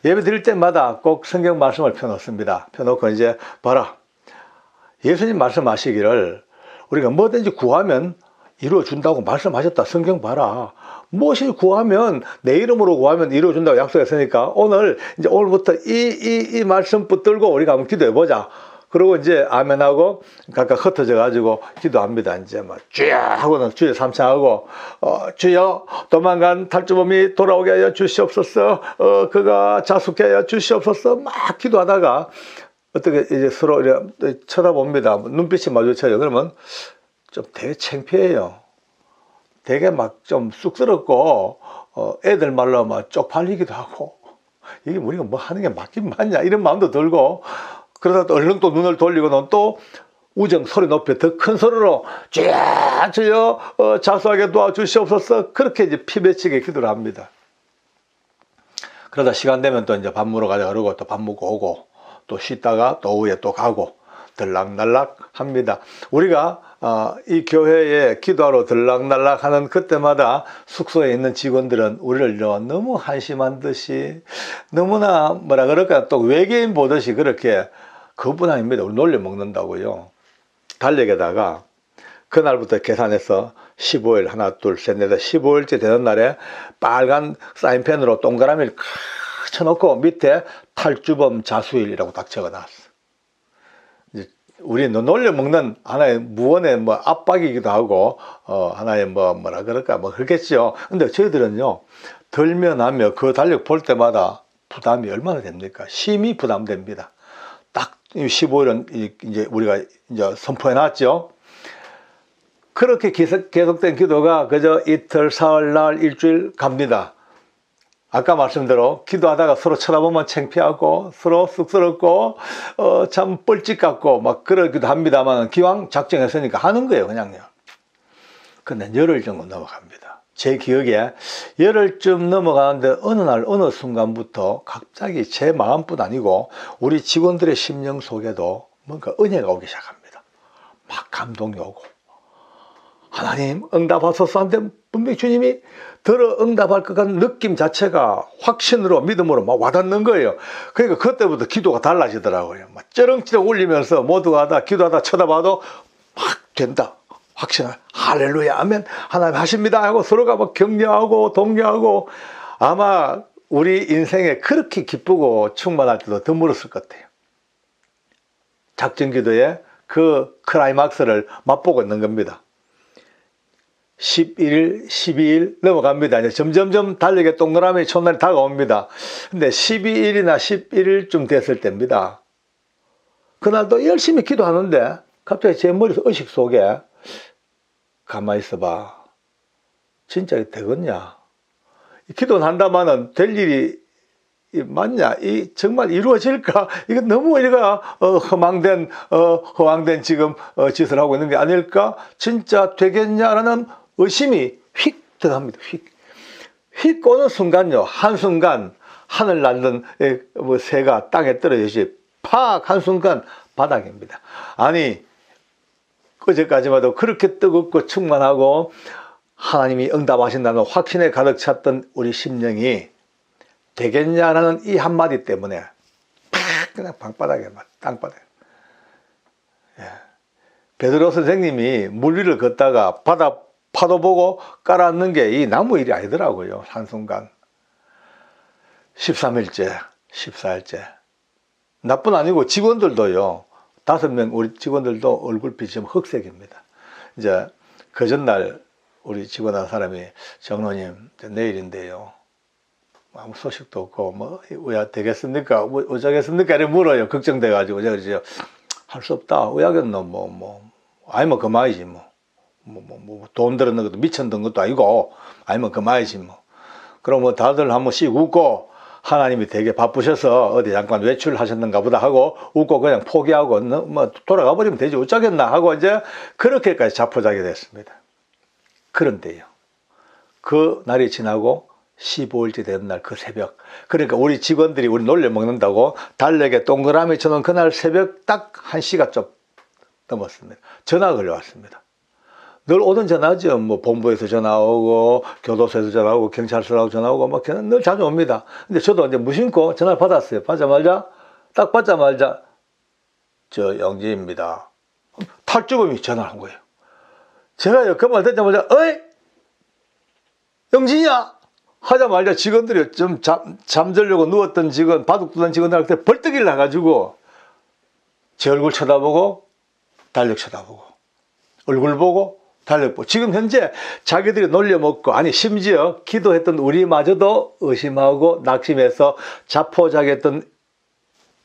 예배 드릴 때마다 꼭 성경 말씀을 펴놓습니다. 펴놓고 이제 봐라. 예수님 말씀하시기를 우리가 뭐든지 구하면 이루어준다고 말씀하셨다. 성경 봐라. 무엇을 구하면 내 이름으로 구하면 이루어준다고 약속했으니까 오늘부터 이 말씀 붙들고 우리가 한번 기도해보자. 그리고 이제 아멘하고 각각 흩어져 가지고 기도합니다. 이제 막 주여 하고는 주여 삼창하고 주여 도망간 탈주범이 돌아오게 하여 주시옵소서. 그가 자숙해 하여 주시옵소서. 막 기도하다가 어떻게 이제 서로 쳐다봅니다. 눈빛이 마주쳐요. 그러면 좀 되게 창피해요. 되게 막 좀 쑥스럽고 애들 말로 막 쪽팔리기도 하고 이게 우리가 뭐 하는 게 맞긴 맞냐 이런 마음도 들고 그러다 또 얼른 또 눈을 돌리고는 또 우정 소리 높여 더 큰 소리로 주여 자수하게 도와주시옵소서. 그렇게 이제 피맺히게 기도를 합니다. 그러다 시간 되면 또 이제 밥 먹으러 가자 그러고 또 밥 먹고 오고 또 쉬다가 또 오후에 또 가고 들락날락 합니다. 우리가 이 교회에 기도하러 들락날락 하는 그때마다 숙소에 있는 직원들은 우리를 너무 한심한 듯이 너무나 뭐라 그럴까 또 외계인 보듯이 그렇게 그뿐 아닙니다. 우리 놀려 먹는다고요. 달력에다가 그날부터 계산해서 15일 하나 둘 셋 넷 15일째 되는 날에 빨간 사인펜으로 동그라미를 쳐놓고 밑에 탈주범 자수일이라고 딱 적어놨어. 우리 놀려 먹는 하나의 무언의 뭐 압박이기도 하고 하나의 뭐라 그럴까 뭐 그렇겠죠. 근데 저희들은요 들며 나며 그 달력 볼 때마다 부담이 얼마나 됩니까? 심히 부담됩니다. 딱 15일은 이제 우리가 이제 선포해 놨죠. 그렇게 계속된 기도가 그저 이틀, 사흘, 날, 일주일 갑니다. 아까 말씀대로 기도하다가 서로 쳐다보면 창피하고 서로 쑥스럽고 참 뻘짓 같고 막 그러기도 합니다만 기왕 작정했으니까 하는 거예요 그냥요. 근데 열흘 정도 넘어갑니다. 제 기억에 열흘쯤 넘어가는데 어느 날 어느 순간부터 갑자기 제 마음뿐 아니고 우리 직원들의 심령 속에도 뭔가 은혜가 오기 시작합니다. 막 감동이 오고 하나님 응답하소서 하는데 분명히 주님이 들어 응답할 것 같은 느낌 자체가 확신으로 믿음으로 막 와닿는 거예요. 그러니까 그때부터 기도가 달라지더라고요. 막 쩌렁쩌렁 울리면서 모두가 다 기도하다 쳐다봐도 막 된다. 확신을 할렐루야 아멘 하나님 하십니다 하고 서로가 막 격려하고 독려하고 아마 우리 인생에 그렇게 기쁘고 충만할 때도 드물었을 것 같아요. 작정기도의 그 클라이막스를 맛보고 있는 겁니다. 11일, 12일 넘어갑니다. 이제 점점점 달력에 동그라미 첫날이 다가옵니다. 근데 12일이나 11일쯤 됐을 때입니다. 그날도 열심히 기도하는데 갑자기 제 머릿속 의식 속에 가만히 있어봐. 진짜 되겠냐? 기도는 한다마는 될 일이 맞냐? 정말 이루어질까? 이거 너무 우리가 허황된 지금 짓을 하고 있는 게 아닐까? 진짜 되겠냐라는 의심이 휙 들어갑니다. 휙 오는 순간요. 한순간 하늘 날던 새가 땅에 떨어지지 팍 한순간 바닥입니다. 아니 그제까지만 해도 그렇게 뜨겁고 충만하고 하나님이 응답하신다는 확신에 가득 찼던 우리 심령이 되겠냐라는 이 한마디 때문에 팍 그냥 방바닥에 막 땅바닥에. 예. 베드로 선생님이 물 위를 걷다가 바다 파도 보고 깔아앉는 게 이 나무 일이 아니더라고요. 한순간. 13일째, 14일째. 나뿐 아니고 직원들도요. 5명 우리 직원들도 얼굴빛이 좀 흑색입니다. 이제 그 전날 우리 직원 한 사람이 장로님 내일인데요. 아무 소식도 없고 뭐 왜 되겠습니까? 뭐 어쩌겠습니까? 이렇게 물어요. 걱정돼가지고 제가 그러죠. 할 수 없다. 의학은 아니면 그만이지 돈 들었는 것도 미천든 것도 아니고 아니면 그만이지 그럼 뭐 다들 한 번씩 웃고 하나님이 되게 바쁘셔서 어디 잠깐 외출하셨는가 보다 하고 웃고 그냥 포기하고 뭐 돌아가 버리면 되지 어쩌겠나 하고 이제 그렇게까지 자포자기 됐습니다. 그런데요. 그 날이 지나고 15일째 되는 날 그 새벽 그러니까 우리 직원들이 우리 놀려 먹는다고 달력에 동그라미 쳐놓은 그날 새벽 딱 1시가 좀 넘었습니다. 전화가 걸려왔습니다. 늘 오던 전화죠. 뭐 본부에서 전화 오고 교도소에서 전화 오고 경찰서라고 전화 오고 막 늘 자주 옵니다. 근데 저도 이제 무심코 전화를 받았어요. 딱 받자마자 저 영진입니다. 탈주범이 전화를 한 거예요. 제가 그 말 듣자마자 어이 영진이야 하자마자 직원들이 좀 잠들려고 누웠던 직원 바둑 두던 직원들한테 벌떡 일어나가지고 제 얼굴 쳐다보고 달력 쳐다보고 얼굴 보고 달력 보고 지금 현재 자기들이 놀려먹고 아니 심지어 기도했던 우리마저도 의심하고 낙심해서 자포자기했던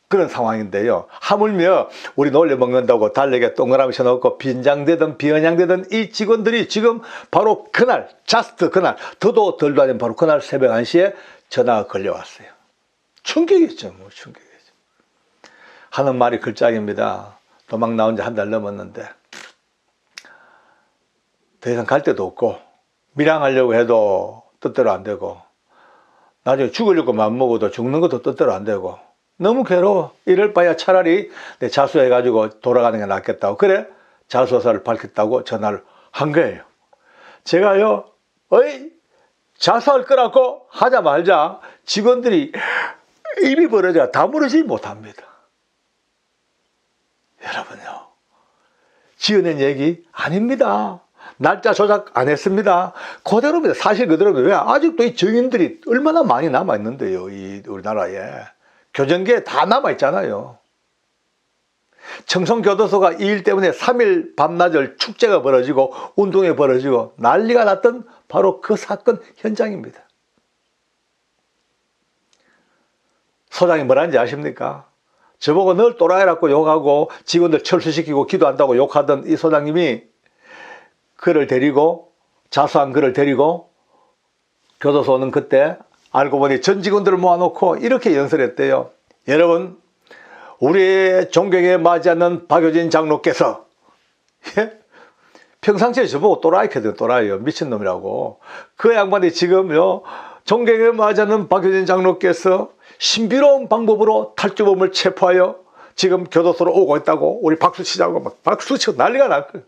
그런 상황인데요. 하물며 우리 놀려먹는다고 달력에 동그라미 쳐놓고 빈장되든 비언양되든 이 직원들이 지금 바로 그날 자스트 그날 더도 덜도 아닌 바로 그날 새벽 1시에 전화가 걸려왔어요. 충격이죠. 뭐 충격이죠. 하는 말이 글짝입니다. 도망 나온 지 한 달 넘었는데 더 이상 갈 데도 없고 밀항하려고 해도 뜻대로 안 되고 나중에 죽으려고 맘먹어도 죽는 것도 뜻대로 안 되고 너무 괴로워. 이럴 바야 차라리 내 자수해가지고 돌아가는 게 낫겠다고 그래 자수서를 밝혔다고 전화를 한 거예요. 제가요 어이 자수할 거라고 하자마자 직원들이 입이 벌어져 다무르지 못합니다. 여러분요 지어낸 얘기 아닙니다. 날짜 조작 안 했습니다. 그대로입니다. 사실 그대로입니다. 왜? 아직도 이 증인들이 얼마나 많이 남아있는데요. 이 우리나라에. 교정계에 다 남아있잖아요. 청송교도소가 이 일 때문에 3일 밤낮을 축제가 벌어지고 운동이 벌어지고 난리가 났던 바로 그 사건 현장입니다. 소장이 뭐라는지 아십니까? 저보고 늘 또라이라고 욕하고 직원들 철수시키고 기도한다고 욕하던 이 소장님이 그를 데리고 자수한 그를 데리고 교도소는 그때 알고 보니 전 직원들을 모아놓고 이렇게 연설했대요. 여러분 우리의 존경에 맞이하는 박효진 장로께서 평상시에 저보고 또라이거든요. 또라이요. 미친놈이라고. 그 양반이 지금요 존경에 맞이하는 박효진 장로께서 신비로운 방법으로 탈주범을 체포하여 지금 교도소로 오고 있다고 우리 박수 치자고 막 박수 치고 난리가 났거든요.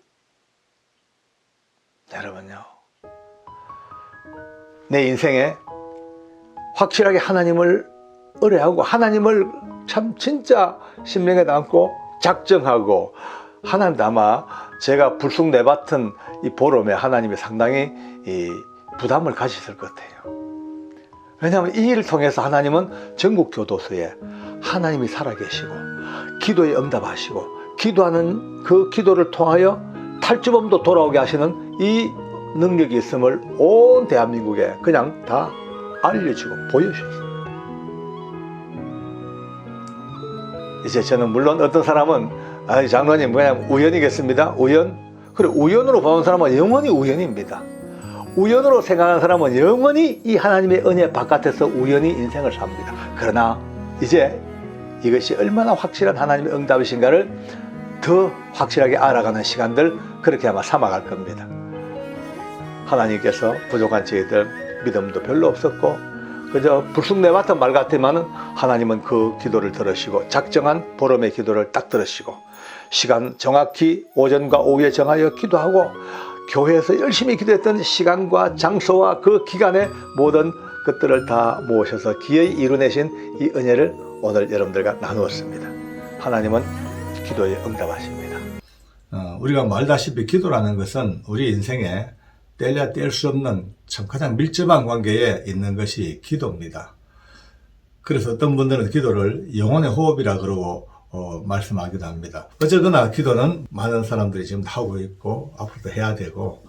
여러분요 내 인생에 확실하게 하나님을 의뢰하고 하나님을 참 진짜 심령에 담고 작정하고 하나님도 아마 제가 불쑥 내뱉은 이 보름에 하나님이 상당히 이 부담을 가지실 것 같아요. 왜냐하면 이 일을 통해서 하나님은 전국 교도소에 하나님이 살아계시고 기도에 응답하시고 기도하는 그 기도를 통하여 탈주범도 돌아오게 하시는 이 능력이 있음을 온 대한민국에 그냥 다 알려주고 보여주셨습니다. 이제 저는 물론 어떤 사람은 아니 장로님 그냥 우연이겠습니다. 우연? 그래 우연으로 보는 사람은 영원히 우연입니다. 우연으로 생각하는 사람은 영원히 이 하나님의 은혜 바깥에서 우연히 인생을 삽니다. 그러나 이제 이것이 얼마나 확실한 하나님의 응답이신가를 더 확실하게 알아가는 시간들 그렇게 아마 삼아갈 겁니다. 하나님께서 부족한 저희들 믿음도 별로 없었고 그저 불쑥 내뱉은 말 같지만은 하나님은 그 기도를 들으시고 작정한 보름의 기도를 딱 들으시고 시간 정확히 오전과 오후에 정하여 기도하고 교회에서 열심히 기도했던 시간과 장소와 그 기간의 모든 것들을 다 모으셔서 기어이 이루내신 이 은혜를 오늘 여러분들과 나누었습니다. 하나님은 기도에 응답하십니다. 우리가 말다시피 기도라는 것은 우리 인생에 뗄래야 뗄 수 없는 참 가장 밀접한 관계에 있는 것이 기도입니다. 그래서 어떤 분들은 기도를 영혼의 호흡이라 그러고 말씀하기도 합니다. 어쨌거나 기도는 많은 사람들이 지금 하고 있고 앞으로도 해야 되고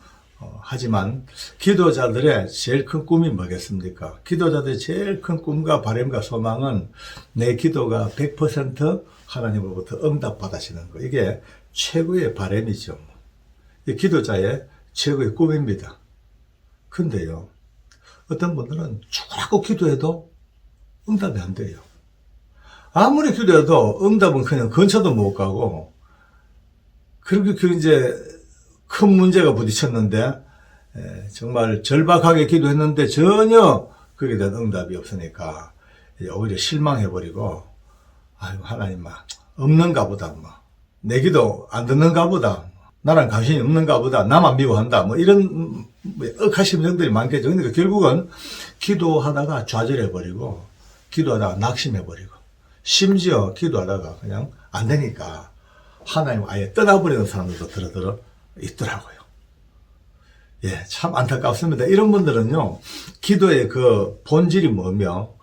하지만 기도자들의 제일 큰 꿈이 뭐겠습니까? 기도자들의 제일 큰 꿈과 바람과 소망은 내 기도가 100% 하나님으로부터 응답받으시는 거. 이게 최고의 바람이죠. 이 기도자의 최고의 꿈입니다. 근데요, 어떤 분들은 죽으라고 기도해도 응답이 안 돼요. 아무리 기도해도 응답은 그냥 근처도 못 가고, 그렇게 이제 큰 문제가 부딪혔는데, 정말 절박하게 기도했는데 전혀 거기에 대한 응답이 없으니까, 오히려 실망해버리고, 아유, 하나님, 없는가 보다, 내 기도 안 듣는가 보다, 나랑 관심이 없는가 보다, 나만 미워한다, 이런 억하신 점들이 많겠죠. 그러니까 결국은 기도하다가 좌절해버리고, 기도하다가 낙심해버리고, 심지어 기도하다가 그냥 안 되니까 하나님 아예 떠나버리는 사람들도 들어 있더라고요. 예, 참 안타깝습니다. 이런 분들은요, 기도의 그 본질이 뭐며,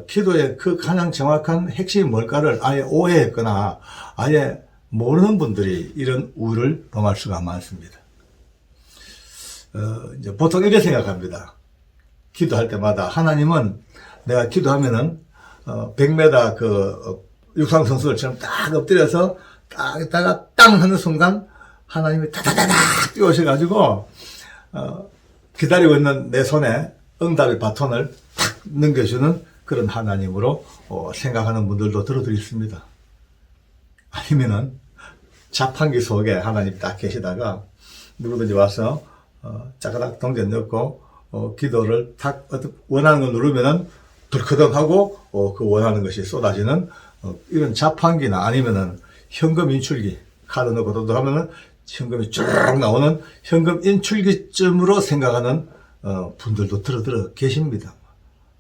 기도의 그 가장 정확한 핵심이 뭘까를 아예 오해했거나 아예 모르는 분들이 이런 우를 범할 수가 많습니다. 이제 보통 이렇게 생각합니다. 기도할 때마다 하나님은 내가 기도하면은 100m 육상선수들처럼 딱 엎드려서 딱 있다가 땅 하는 순간 하나님이 다다다닥 뛰어오셔가지고 기다리고 있는 내 손에 응답의 바톤을 탁 넘겨주는 그런 하나님으로 생각하는 분들도 들어들 있습니다. 아니면은 자판기 속에 하나님이 딱 계시다가 누구든지 와서 짜가닥 동전 넣고 기도를 탁 원하는 걸 누르면은 덜커덕하고 그 원하는 것이 쏟아지는 이런 자판기나 아니면은 현금 인출기 카드 넣고 도둑하면은 현금이 쭉 나오는 현금 인출기쯤으로 생각하는 분들도 들어 계십니다.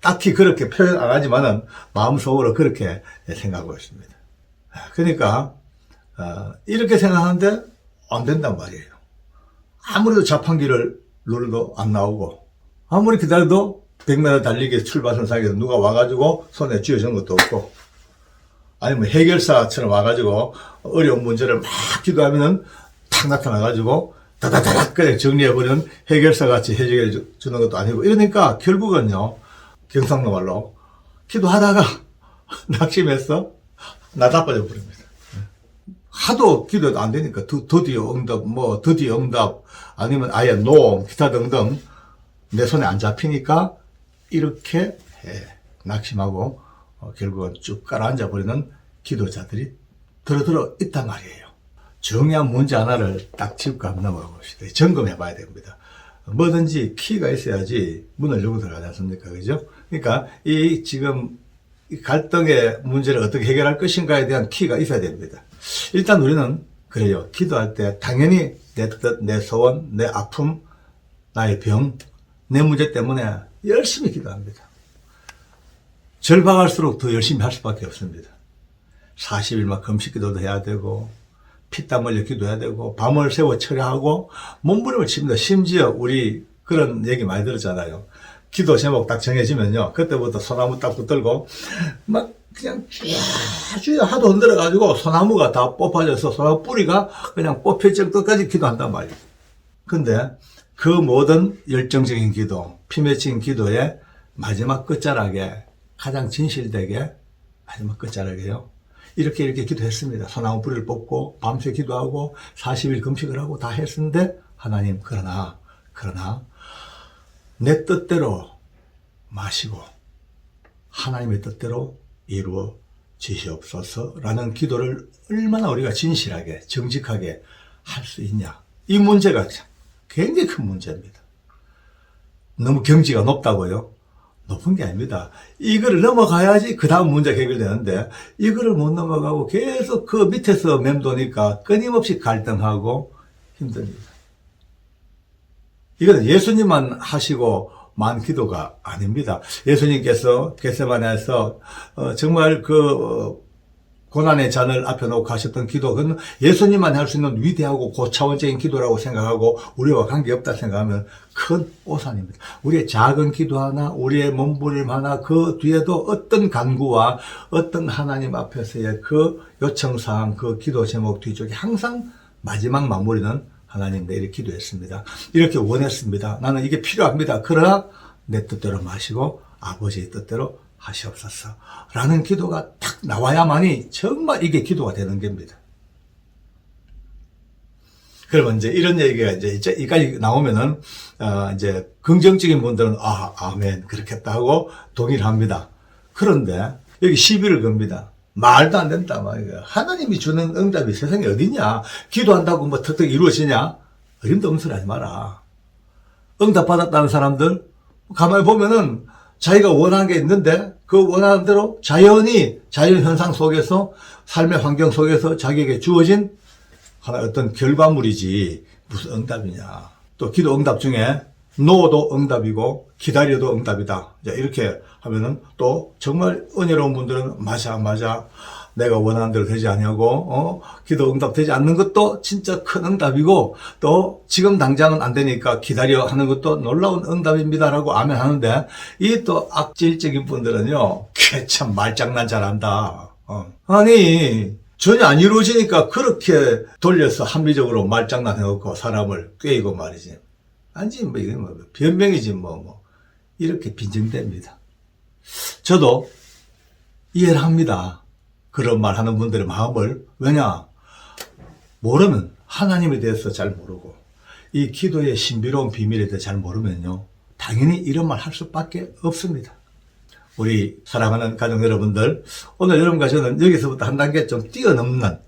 딱히 그렇게 표현 안 하지만은 마음속으로 그렇게 생각하고 있습니다. 그러니까 이렇게 생각하는데 안 된단 말이에요. 아무래도 자판기를 눌러도 안 나오고 아무리 기다려도 100m 달리기 출발선상에서 누가 와가지고 손에 쥐어준 것도 없고, 아니면 해결사처럼 와가지고 어려운 문제를 막 기도하면은 탁 나타나가지고 다다다닥 그냥 정리해버리는 해결사 같이 해결해 주는 것도 아니고, 이러니까 결국은요, 경상도 말로 기도하다가 낙심해서 나다빠져 버립니다. 하도 기도도 안 되니까 드디어 응답, 드디어 응답, 아니면 아예 노, 기타 등등 내 손에 안 잡히니까 이렇게 낙심하고 결국은 쭉 가라앉아 버리는 기도자들이 들어 있단 말이에요. 중요한 문제 하나를 딱 짚고 한번 넘어가 봅시다. 점검해 봐야 됩니다. 뭐든지 키가 있어야지 문을 열고 들어가지 않습니까? 그죠? 그러니까 이 지금 이 갈등의 문제를 어떻게 해결할 것인가에 대한 키가 있어야 됩니다. 일단 우리는 그래요. 기도할 때 당연히 내 뜻, 내 소원, 내 아픔, 나의 병, 내 문제 때문에 열심히 기도합니다. 절박할수록 더 열심히 할 수밖에 없습니다. 40일만 금식 기도도 해야 되고, 피땀 흘려 기도해야 되고, 밤을 새워 철야하고, 몸부림을 칩니다. 심지어 우리 그런 얘기 많이 들었잖아요. 기도 제목 딱 정해지면요, 그때부터 소나무 딱 붙들고, 막 그냥 쭉 하도 흔들어가지고, 소나무가 다 뽑아져서 소나무 뿌리가 그냥 뽑힐 정도까지 기도한단 말이에요. 근데 그 모든 열정적인 기도, 피 맺힌 기도의 마지막 끝자락에 가장 진실되게 마지막 끝자락에요. 이렇게 기도했습니다. 소나무 뿌리를 뽑고 밤새 기도하고 40일 금식을 하고 다 했는데 하나님 그러나 내 뜻대로 마시고 하나님의 뜻대로 이루어지시옵소서라는 기도를 얼마나 우리가 진실하게 정직하게 할 수 있냐. 이 문제가 굉장히 큰 문제입니다. 너무 경지가 높다고요? 높은 게 아닙니다. 이거를 넘어가야지 그 다음 문제가 해결되는데 이거를 못 넘어가고 계속 그 밑에서 맴도니까 끊임없이 갈등하고 힘듭니다. 이거는 예수님만 하시고 만 기도가 아닙니다. 예수님께서 겟세마네에서 정말 고난의 잔을 앞에 놓고 하셨던 기도, 그건 예수님만 할 수 있는 위대하고 고차원적인 기도라고 생각하고 우리와 관계없다 생각하면 큰 오산입니다. 우리의 작은 기도 하나, 우리의 몸부림 하나, 그 뒤에도 어떤 간구와 어떤 하나님 앞에서의 그 요청사항, 그 기도 제목 뒤쪽에 항상 마지막 마무리는 하나님 내일 기도했습니다. 이렇게 원했습니다. 나는 이게 필요합니다. 그러나 내 뜻대로 마시고 아버지의 뜻대로 하시옵소서 라는 기도가 딱 나와야만이 정말 이게 기도가 되는 겁니다. 그러면 이제 이런 얘기가 이제 여기까지 나오면은 이제 긍정적인 분들은 아멘 그렇겠다 하고 동의를 합니다. 그런데 여기 시비를 겁니다. 말도 안 된다 말이야. 하나님이 주는 응답이 세상에 어디냐? 기도한다고 뭐 턱턱 이루어지냐? 어림도 없는 소리 하지 마라. 응답 받았다는 사람들 가만히 보면은 자기가 원하는 게 있는데 그 원하는 대로 자연 현상 속에서 삶의 환경 속에서 자기에게 주어진 하나 어떤 결과물이지 무슨 응답이냐. 또 기도 응답 중에 노도 응답이고 기다려도 응답이다. 이렇게 하면은 또 정말 은혜로운 분들은 맞아 내가 원하는 대로 되지 않냐고 기도 응답 되지 않는 것도 진짜 큰 응답이고 또 지금 당장은 안 되니까 기다려 하는 것도 놀라운 응답입니다라고 아멘 하는데 이 또 악질적인 분들은요 참 말장난 잘한다. 아니 전혀 안 이루어지니까 그렇게 돌려서 합리적으로 말장난 해놓고 사람을 꿰이고 말이지. 아니지 뭐 이건 뭐 변명이지 뭐 이렇게 빈정됩니다. 저도 이해를 합니다. 그런 말 하는 분들의 마음을. 왜냐? 모르면 하나님에 대해서 잘 모르고 이 기도의 신비로운 비밀에 대해서 잘 모르면요 당연히 이런 말 할 수밖에 없습니다. 우리 사랑하는 가족 여러분들, 오늘 여러분과 저는 여기서부터 한 단계 좀 뛰어넘는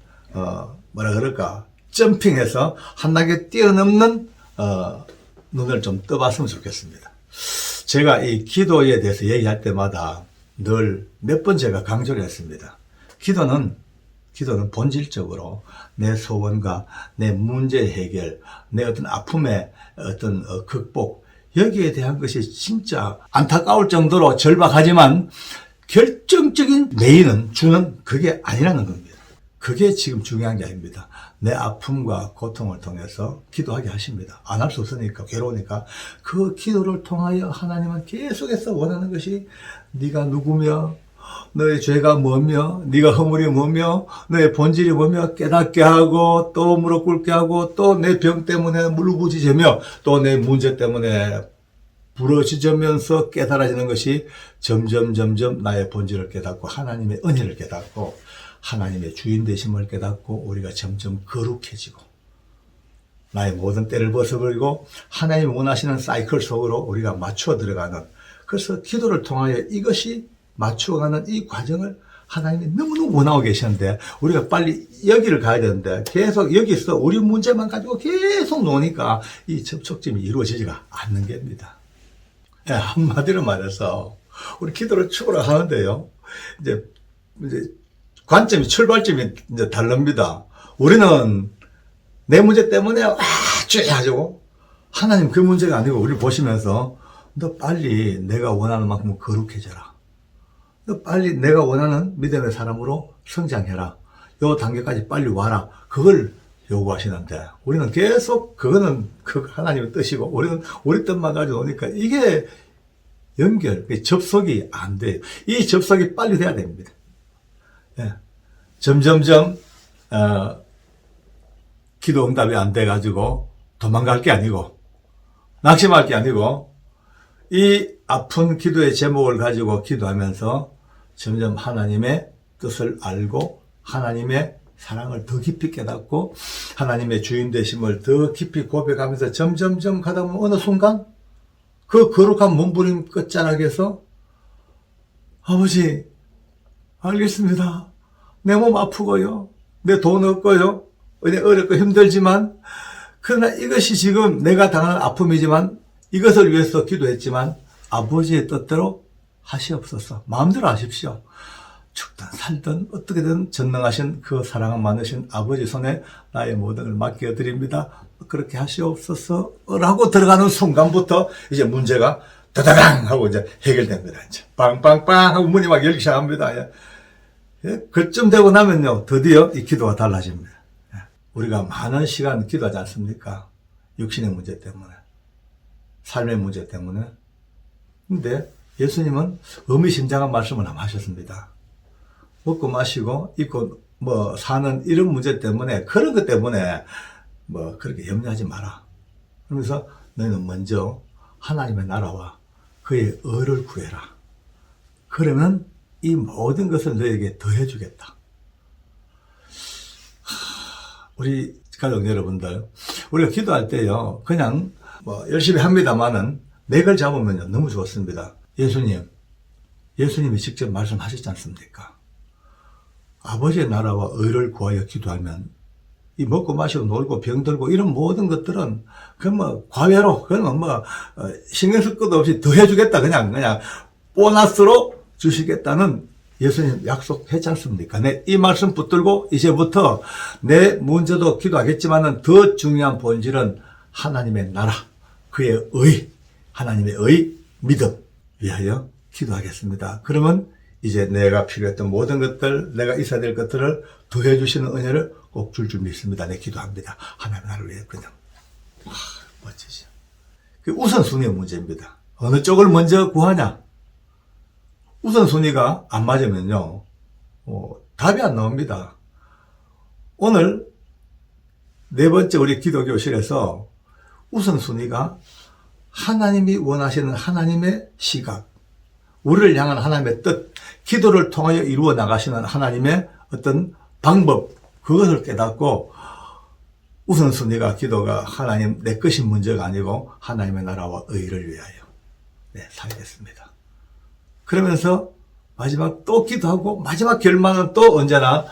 뭐라 그럴까 점핑해서 한 단계 뛰어넘는 눈을 좀 떠봤으면 좋겠습니다. 제가 이 기도에 대해서 얘기할 때마다 늘 몇 번 제가 강조를 했습니다. 기도는 본질적으로 내 소원과 내 문제 해결, 내 어떤 아픔의 어떤 극복, 여기에 대한 것이 진짜 안타까울 정도로 절박하지만 결정적인 메인은 주는 그게 아니라는 겁니다. 그게 지금 중요한 게 아닙니다. 내 아픔과 고통을 통해서 기도하게 하십니다. 안 할 수 없으니까 괴로우니까 그 기도를 통하여 하나님은 계속해서 원하는 것이 네가 누구며 너의 죄가 뭐며 네가 허물이 뭐며 너의 본질이 뭐며 깨닫게 하고 또 무릎 꿇게 하고 또 내 병 때문에 물부짖으며 또 내 문제 때문에 부러지면서 깨달아지는 것이 점점 나의 본질을 깨닫고 하나님의 은혜를 깨닫고 하나님의 주인 되심을 깨닫고 우리가 점점 거룩해지고 나의 모든 때를 벗어버리고 하나님이 원하시는 사이클 속으로 우리가 맞추어 들어가는, 그래서 기도를 통하여 이것이 맞추어가는 이 과정을 하나님이 너무너무 원하고 계시는데 우리가 빨리 여기를 가야 되는데 계속 여기서 우리 문제만 가지고 계속 노니까 이 접촉점이 이루어지지가 않는 겁니다. 한마디로 말해서 우리 기도를 추구를 하는데요, 이제 관점이, 출발점이 이제 다릅니다. 우리는 내 문제 때문에 쫙 하나님 그 문제가 아니고 우리를 보시면서 너 빨리 내가 원하는 만큼 거룩해져라. 너 빨리 내가 원하는 믿음의 사람으로 성장해라. 요 단계까지 빨리 와라. 그걸 요구하시는데 우리는 계속 그거는 그 하나님의 뜻이고 우리는 우리 뜻만 가지고 오니까 이게 접속이 안 돼요. 이 접속이 빨리 돼야 됩니다. 점점점 기도 응답이 안 돼가지고 도망갈 게 아니고 낙심할 게 아니고 이 아픈 기도의 제목을 가지고 기도하면서 점점 하나님의 뜻을 알고 하나님의 사랑을 더 깊이 깨닫고 하나님의 주인 되심을 더 깊이 고백하면서 점점점 가다 보면 어느 순간 그 거룩한 몸부림 끝자락에서 아버지 알겠습니다. 내 몸 아프고요. 내 돈 없고요. 어렵고 힘들지만 그러나 이것이 지금 내가 당하는 아픔이지만 이것을 위해서 기도했지만 아버지의 뜻대로 하시옵소서. 마음대로 하십시오. 죽든 살든 어떻게든 전능하신 그 사랑은 많으신 아버지 손에 나의 모든 걸 맡겨드립니다. 그렇게 하시옵소서 라고 들어가는 순간부터 이제 문제가 다다당 하고 이제 해결됩니다. 이제 빵빵빵 하고 문이 막 열기 시작합니다. 예? 그쯤 되고 나면요, 드디어 이 기도가 달라집니다. 예. 우리가 많은 시간 기도하지 않습니까? 육신의 문제 때문에, 삶의 문제 때문에. 근데 예수님은 의미심장한 말씀을 하셨습니다. 먹고 마시고 입고 뭐 사는 이런 문제 때문에, 그런 것 때문에 뭐 그렇게 염려하지 마라. 그러면서 너희는 먼저 하나님의 나라와 그의 의를 구해라. 그러면 이 모든 것을 너에게 더해주겠다. 우리 가족 여러분들, 우리가 기도할 때요, 그냥 뭐 열심히 합니다만은 맥을 잡으면요, 너무 좋습니다. 예수님이 직접 말씀하셨지 않습니까? 아버지의 나라와 의를 구하여 기도하면 이 먹고 마시고 놀고 병들고 이런 모든 것들은 그건 뭐 과외로, 그건 뭐 신경 쓸 것도 없이 더 해주겠다, 그냥 보너스로 주시겠다는 예수님 약속했지 않습니까? 이 말씀 붙들고 이제부터 내 문제도 기도하겠지만은 더 중요한 본질은 하나님의 나라, 그의 의, 하나님의 의, 믿음 위하여 기도하겠습니다. 그러면 이제 내가 필요했던 모든 것들, 내가 있어야 될 것들을 더해 주시는 은혜를 꼭 줄 줄 믿습니다. 네, 기도합니다. 하나님 나를 위해 그냥. 멋지죠. 그 우선순위의 문제입니다. 어느 쪽을 먼저 구하냐? 우선순위가 안 맞으면요, 답이 안 나옵니다. 오늘 네 번째 우리 기도교실에서 우선순위가 하나님이 원하시는 하나님의 시각, 우리를 향한 하나님의 뜻, 기도를 통하여 이루어 나가시는 하나님의 어떤 방법, 그것을 깨닫고 우선순위가 기도가 하나님 내 것인 문제가 아니고 하나님의 나라와 의를 위하여 살겠습니다. 그러면서 마지막 또 기도하고 마지막 결말은 또 언제나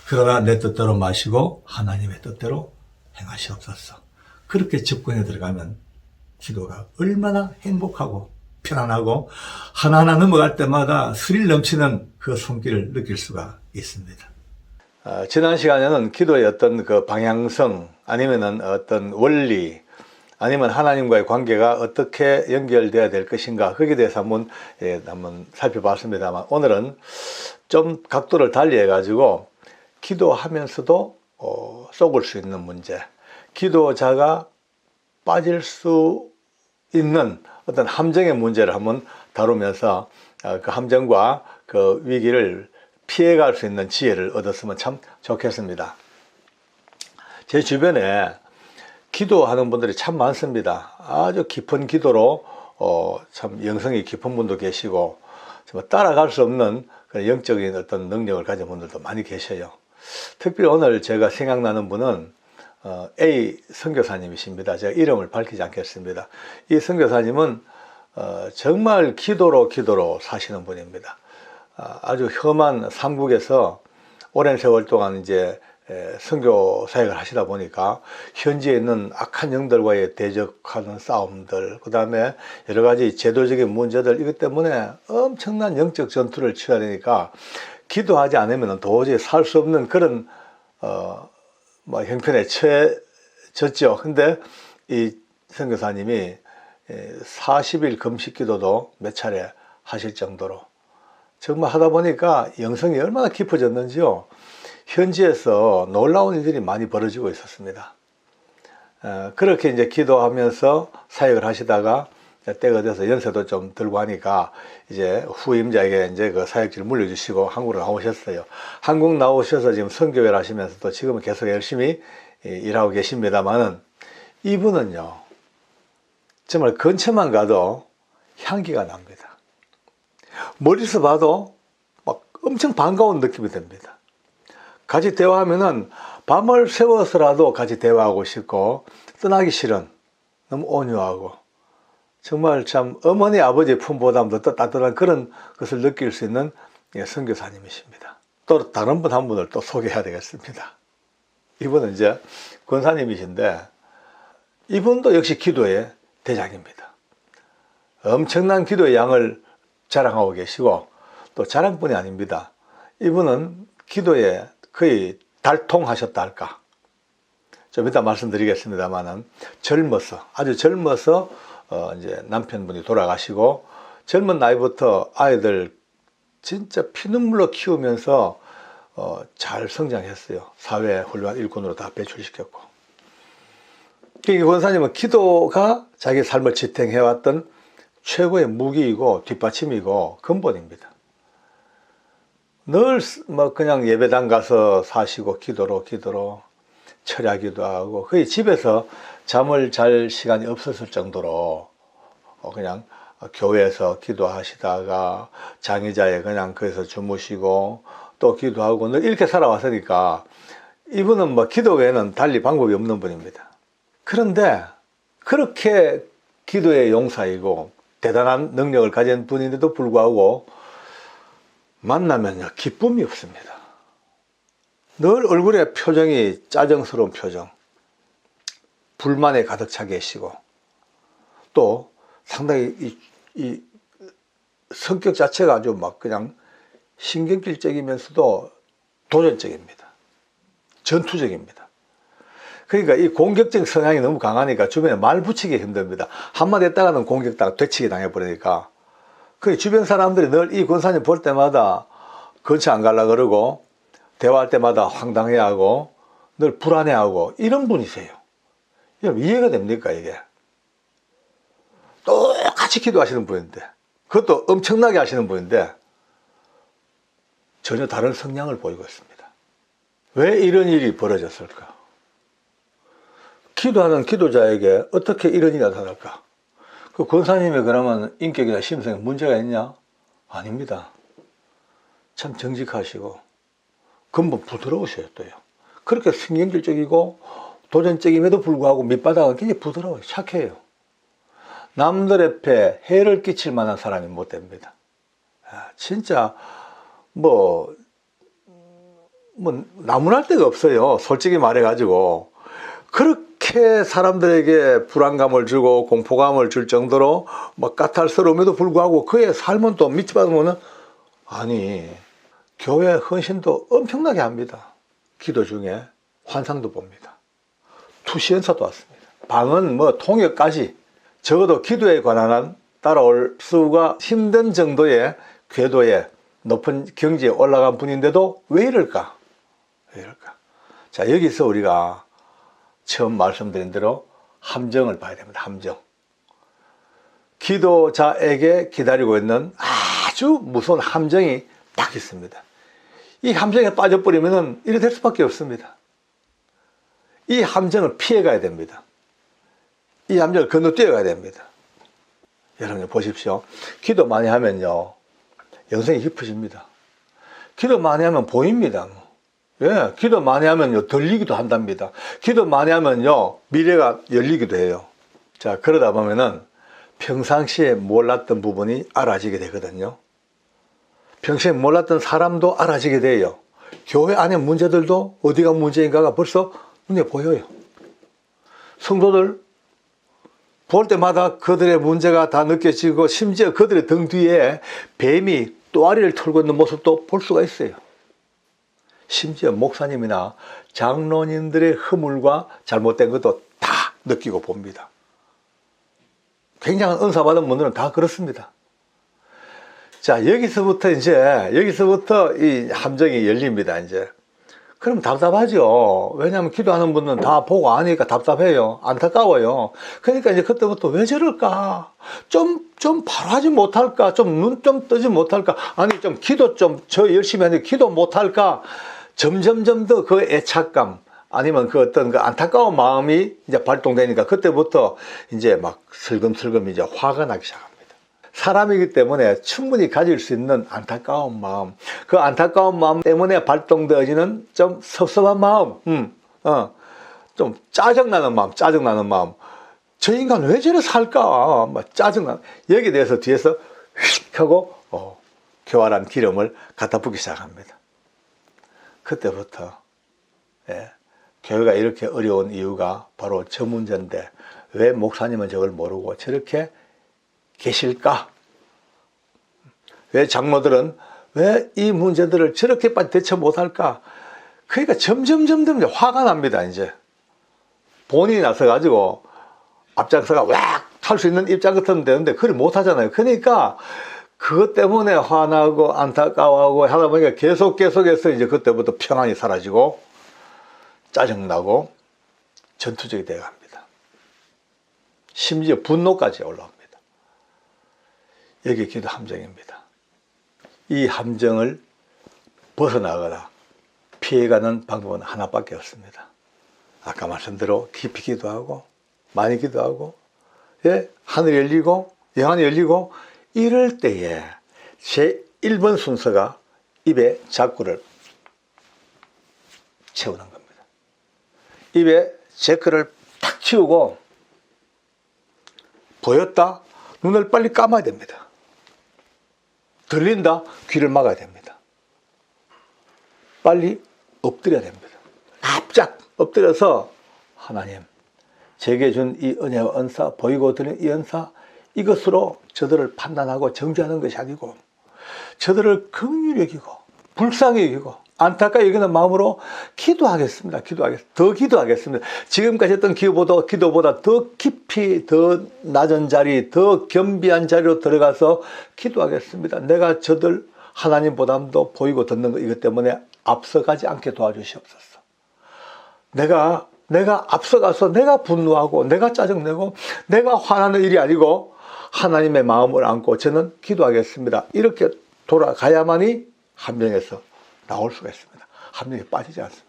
그러나 내 뜻대로 마시고 하나님의 뜻대로 행하시옵소서. 그렇게 접근해 들어가면 기도가 얼마나 행복하고 편안하고 하나하나 넘어갈 때마다 스릴 넘치는 그 손길을 느낄 수가 있습니다. 지난 시간에는 기도의 어떤 그 방향성, 아니면은 어떤 원리, 아니면 하나님과의 관계가 어떻게 연결되어야 될 것인가, 거기에 대해서 한번 살펴봤습니다만, 오늘은 좀 각도를 달리 해가지고 기도하면서도 썩을 수 있는 문제, 기도자가 빠질 수 있는 어떤 함정의 문제를 한번 다루면서 그 함정과 그 위기를 피해갈 수 있는 지혜를 얻었으면 참 좋겠습니다. 제 주변에 기도하는 분들이 참 많습니다. 아주 깊은 기도로 참 영성이 깊은 분도 계시고 정말 따라갈 수 없는 그런 영적인 어떤 능력을 가진 분들도 많이 계셔요. 특별히 오늘 제가 생각나는 분은 A 선교사님이십니다. 제가 이름을 밝히지 않겠습니다. 이 선교사님은 정말 기도로 사시는 분입니다. 아주 험한 삼국에서 오랜 세월 동안 이제 선교 사역을 하시다 보니까 현지에 있는 악한 영들과의 대적하는 싸움들, 그 다음에 여러 가지 제도적인 문제들, 이것 때문에 엄청난 영적 전투를 치러야 되니까 기도하지 않으면 도저히 살 수 없는 그런 형편에 처해졌죠. 근데 이 선교사님이 40일 금식 기도도 몇 차례 하실 정도로 정말 하다 보니까 영성이 얼마나 깊어졌는지요. 현지에서 놀라운 일들이 많이 벌어지고 있었습니다. 그렇게 이제 기도하면서 사역을 하시다가 때가 돼서 연세도 좀 들고 하니까 이제 후임자에게 이제 그 사역지를 물려주시고 한국으로 나오셨어요. 한국 나오셔서 지금 선교회를 하시면서도 지금은 계속 열심히 일하고 계십니다만은 이분은요, 정말 근처만 가도 향기가 납니다. 멀리서 봐도 막 엄청 반가운 느낌이 듭니다. 같이 대화하면은 밤을 새워서라도 같이 대화하고 싶고 떠나기 싫은, 너무 온유하고 정말 참 어머니 아버지의 품보다도 더 따뜻한 그런 것을 느낄 수 있는 선교사님이십니다. 또 다른 분 한 분을 또 소개해야 되겠습니다. 이분은 이제 권사님이신데 이분도 역시 기도의 대장입니다. 엄청난 기도의 양을 자랑하고 계시고 또 자랑뿐이 아닙니다. 이분은 기도에 거의 달통하셨다 할까. 좀 이따 말씀드리겠습니다만은 아주 젊어서 이제 남편분이 돌아가시고 젊은 나이부터 아이들 진짜 피눈물로 키우면서 잘 성장했어요. 사회 훌륭한 일꾼으로 다 배출시켰고. 이 권사님은 기도가 자기 삶을 지탱해왔던 최고의 무기이고 뒷받침이고 근본입니다. 늘 뭐 그냥 예배당 가서 사시고 기도로 철야기도 하고 거의 집에서 잠을 잘 시간이 없었을 정도로 그냥 교회에서 기도하시다가 장의자에 그냥 거기서 주무시고 또 기도하고 늘 이렇게 살아왔으니까 이분은 뭐 기도 외에는 달리 방법이 없는 분입니다. 그런데 그렇게 기도의 용사이고 대단한 능력을 가진 분인데도 불구하고 만나면요 기쁨이 없습니다. 늘 얼굴에 표정이 짜증스러운 표정, 불만에 가득 차 계시고 또 상당히 이 성격 자체가 아주 막 그냥 신경질적이면서도 도전적입니다. 전투적입니다. 그러니까 이 공격적 성향이 너무 강하니까 주변에 말 붙이기 힘듭니다. 한마디 했다가는 공격당 되치기 당해버리니까 그 주변 사람들이 늘 이 권사님 볼 때마다 근처 안 가려고 그러고 대화할 때마다 황당해하고 늘 불안해하고 이런 분이세요. 여러분 이해가 됩니까 이게? 똑같이 기도하시는 분인데 그것도 엄청나게 하시는 분인데 전혀 다른 성향을 보이고 있습니다. 왜 이런 일이 벌어졌을까? 기도하는 기도자에게 어떻게 이런 일이 나타날까? 그 권사님이 그러면 인격이나 심성에 문제가 있냐? 아닙니다. 참 정직하시고 근본 부드러우셔요 또요. 그렇게 신경질적이고 도전적임에도 불구하고 밑바닥은 굉장히 부드러워요. 착해요. 남들의 폐 해를 끼칠 만한 사람이 못 됩니다. 진짜 뭐 나무랄 데가 없어요. 솔직히 말해가지고 그렇게 사람들에게 불안감을 주고 공포감을 줄 정도로 막 까탈스러움에도 불구하고 그의 삶은 또 밑바닥은 아니 교회 헌신도 엄청나게 합니다. 기도 중에 환상도 봅니다. 투시연사도 왔습니다. 방은 뭐 통역까지 적어도 기도에 관한 한 따라올 수가 힘든 정도의 궤도에 높은 경지에 올라간 분인데도 왜 이럴까? 왜 이럴까? 자, 여기서 우리가 처음 말씀드린 대로 함정을 봐야 됩니다. 함정. 기도자에게 기다리고 있는 아주 무서운 함정이 딱 있습니다. 이 함정에 빠져버리면 이래 될 수밖에 없습니다. 이 함정을 피해가야 됩니다. 이 함정을 건너뛰어가야 됩니다. 여러분 보십시오. 기도 많이 하면요 영성이 깊어집니다. 기도 많이 하면 보입니다. 예, 기도 많이 하면요 들리기도 한답니다. 기도 많이 하면요 미래가 열리기도 해요. 자, 그러다 보면은 평상시에 몰랐던 부분이 알아지게 되거든요. 평소에 몰랐던 사람도 알아지게 돼요. 교회 안에 문제들도 어디가 문제인가가 벌써 눈에 보여요. 성도들 볼 때마다 그들의 문제가 다 느껴지고 심지어 그들의 등 뒤에 뱀이 또아리를 털고 있는 모습도 볼 수가 있어요. 심지어 목사님이나 장로님들의 허물과 잘못된 것도 다 느끼고 봅니다. 굉장한 은사 받은 분들은 다 그렇습니다. 자, 여기서부터 이 함정이 열립니다, 이제. 그럼 답답하죠. 왜냐하면 기도하는 분은 다 보고 아니까 답답해요. 안타까워요. 그러니까 이제 그때부터 왜 저럴까? 좀 바로 하지 못할까? 눈 좀 뜨지 못할까? 아니, 기도 저 열심히 하는데 기도 못할까? 점점점 더 그 애착감, 아니면 그 어떤 그 안타까운 마음이 이제 발동되니까 그때부터 이제 막 슬금슬금 이제 화가 나기 시작합니다. 사람이기 때문에 충분히 가질 수 있는 안타까운 마음, 그 안타까운 마음 때문에 발동되어지는 좀 섭섭한 마음, 좀 짜증나는 마음, 저 인간 왜 저래 살까? 막 짜증나. 여기에 대해서 뒤에서 휙 하고 교활한 기름을 갖다 붓기 시작합니다. 그때부터 교회가 이렇게 어려운 이유가 바로 저 문제인데 왜 목사님은 저걸 모르고 저렇게 계실까? 왜 장로들은 왜 이 문제들을 저렇게 빨리 대처 못할까? 그러니까 점점 화가 납니다. 이제 본인이 나서가지고 앞장서가 왁 할 수 있는 입장 같으면 되는데 그걸 못 하잖아요. 그러니까 그것 때문에 화나고 안타까워하고 하다 보니까 계속해서 이제 그때부터 평안이 사라지고 짜증나고 전투적이 되어 갑니다. 심지어 분노까지 올라옵니다. 여기 기도 함정입니다. 이 함정을 벗어나거나 피해가는 방법은 하나밖에 없습니다. 아까 말씀대로 깊이 기도하고 많이 기도하고 하늘이 열리고 영안이 열리고 이럴 때에 제 1번 순서가 입에 자꾸를 채우는 겁니다. 입에 제크를 탁 치우고 보였다? 눈을 빨리 감아야 됩니다. 들린다? 귀를 막아야 됩니다. 빨리 엎드려야 됩니다. 납작 엎드려서 하나님 제게 준 이 은혜와 은사 보이고 들리는 이 은사 이것으로 저들을 판단하고 정죄하는 것이 아니고 저들을 긍휼히 여기고 불쌍히 여기고 안타깝게 여기는 마음으로 기도하겠습니다. 더 기도하겠습니다. 지금까지 했던 기도보다 더 깊이 더 낮은 자리 더 겸비한 자리로 들어가서 기도하겠습니다. 내가 저들 하나님보다도 보이고 듣는 것 이것 때문에 앞서가지 않게 도와주시옵소서. 내가 앞서가서 내가 분노하고 내가 짜증내고 내가 화나는 일이 아니고 하나님의 마음을 안고 저는 기도하겠습니다. 이렇게 돌아가야만이 함정에서 나올 수가 있습니다. 함정에 빠지지 않습니다.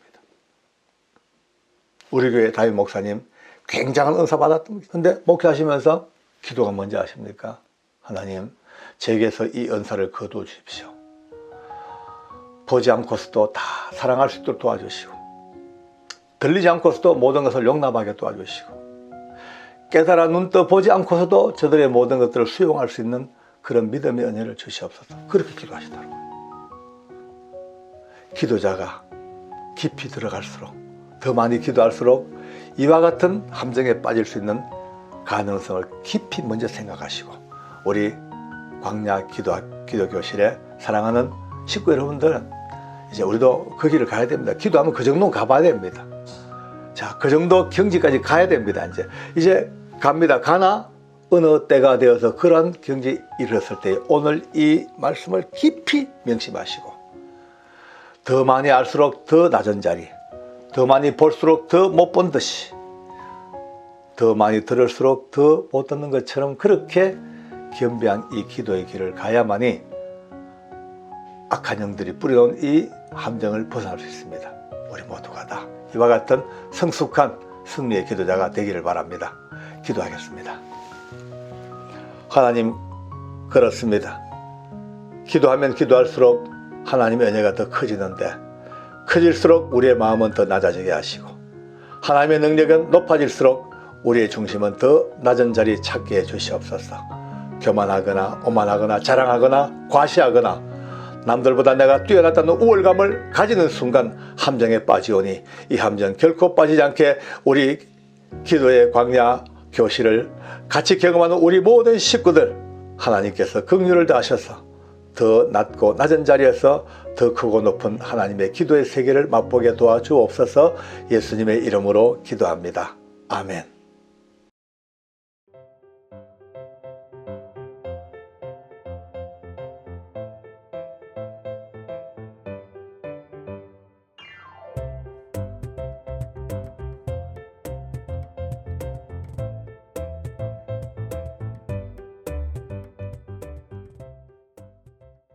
우리 교회 담임 목사님 굉장한 은사 받았던 근데 목회하시면서 기도가 뭔지 아십니까? 하나님 제게서 이 은사를 거두어 주십시오. 보지 않고서도 다 사랑할 수 있도록 도와주시고 들리지 않고서도 모든 것을 용납하게 도와주시고 깨달아 눈떠 보지 않고서도 저들의 모든 것들을 수용할 수 있는 그런 믿음의 은혜를 주시옵소서. 그렇게 기도하시더라고요. 기도자가 깊이 들어갈수록 더 많이 기도할수록 이와 같은 함정에 빠질 수 있는 가능성을 깊이 먼저 생각하시고 우리 광야 기도교실에 사랑하는 식구 여러분들은 이제 우리도 그 길을 가야 됩니다. 기도하면 그 정도는 가봐야 됩니다. 자, 그 정도 경지까지 가야 됩니다. 이제 갑니다. 가나 어느 때가 되어서 그러한 경지에 이르렀을 때 오늘 이 말씀을 깊이 명심하시고 더 많이 알수록 더 낮은 자리, 더 많이 볼수록 더 못 본 듯이, 더 많이 들을수록 더 못 듣는 것처럼 그렇게 겸비한 이 기도의 길을 가야만이 악한 영들이 뿌려놓은 이 함정을 벗어날 수 있습니다. 우리 모두가 다 이와 같은 성숙한 승리의 기도자가 되기를 바랍니다. 기도하겠습니다. 하나님, 그렇습니다. 기도하면 기도할수록 하나님의 은혜가 더 커지는데 커질수록 우리의 마음은 더 낮아지게 하시고 하나님의 능력은 높아질수록 우리의 중심은 더 낮은 자리에 찾게 해 주시옵소서. 교만하거나 오만하거나 자랑하거나 과시하거나 남들보다 내가 뛰어났다는 우월감을 가지는 순간 함정에 빠지오니 이 함정 결코 빠지지 않게 우리 기도의 광야 교실을 같이 경험하는 우리 모든 식구들 하나님께서 긍휼을 다하셔서 더 낮고 낮은 자리에서 더 크고 높은 하나님의 기도의 세계를 맛보게 도와주옵소서. 예수님의 이름으로 기도합니다. 아멘.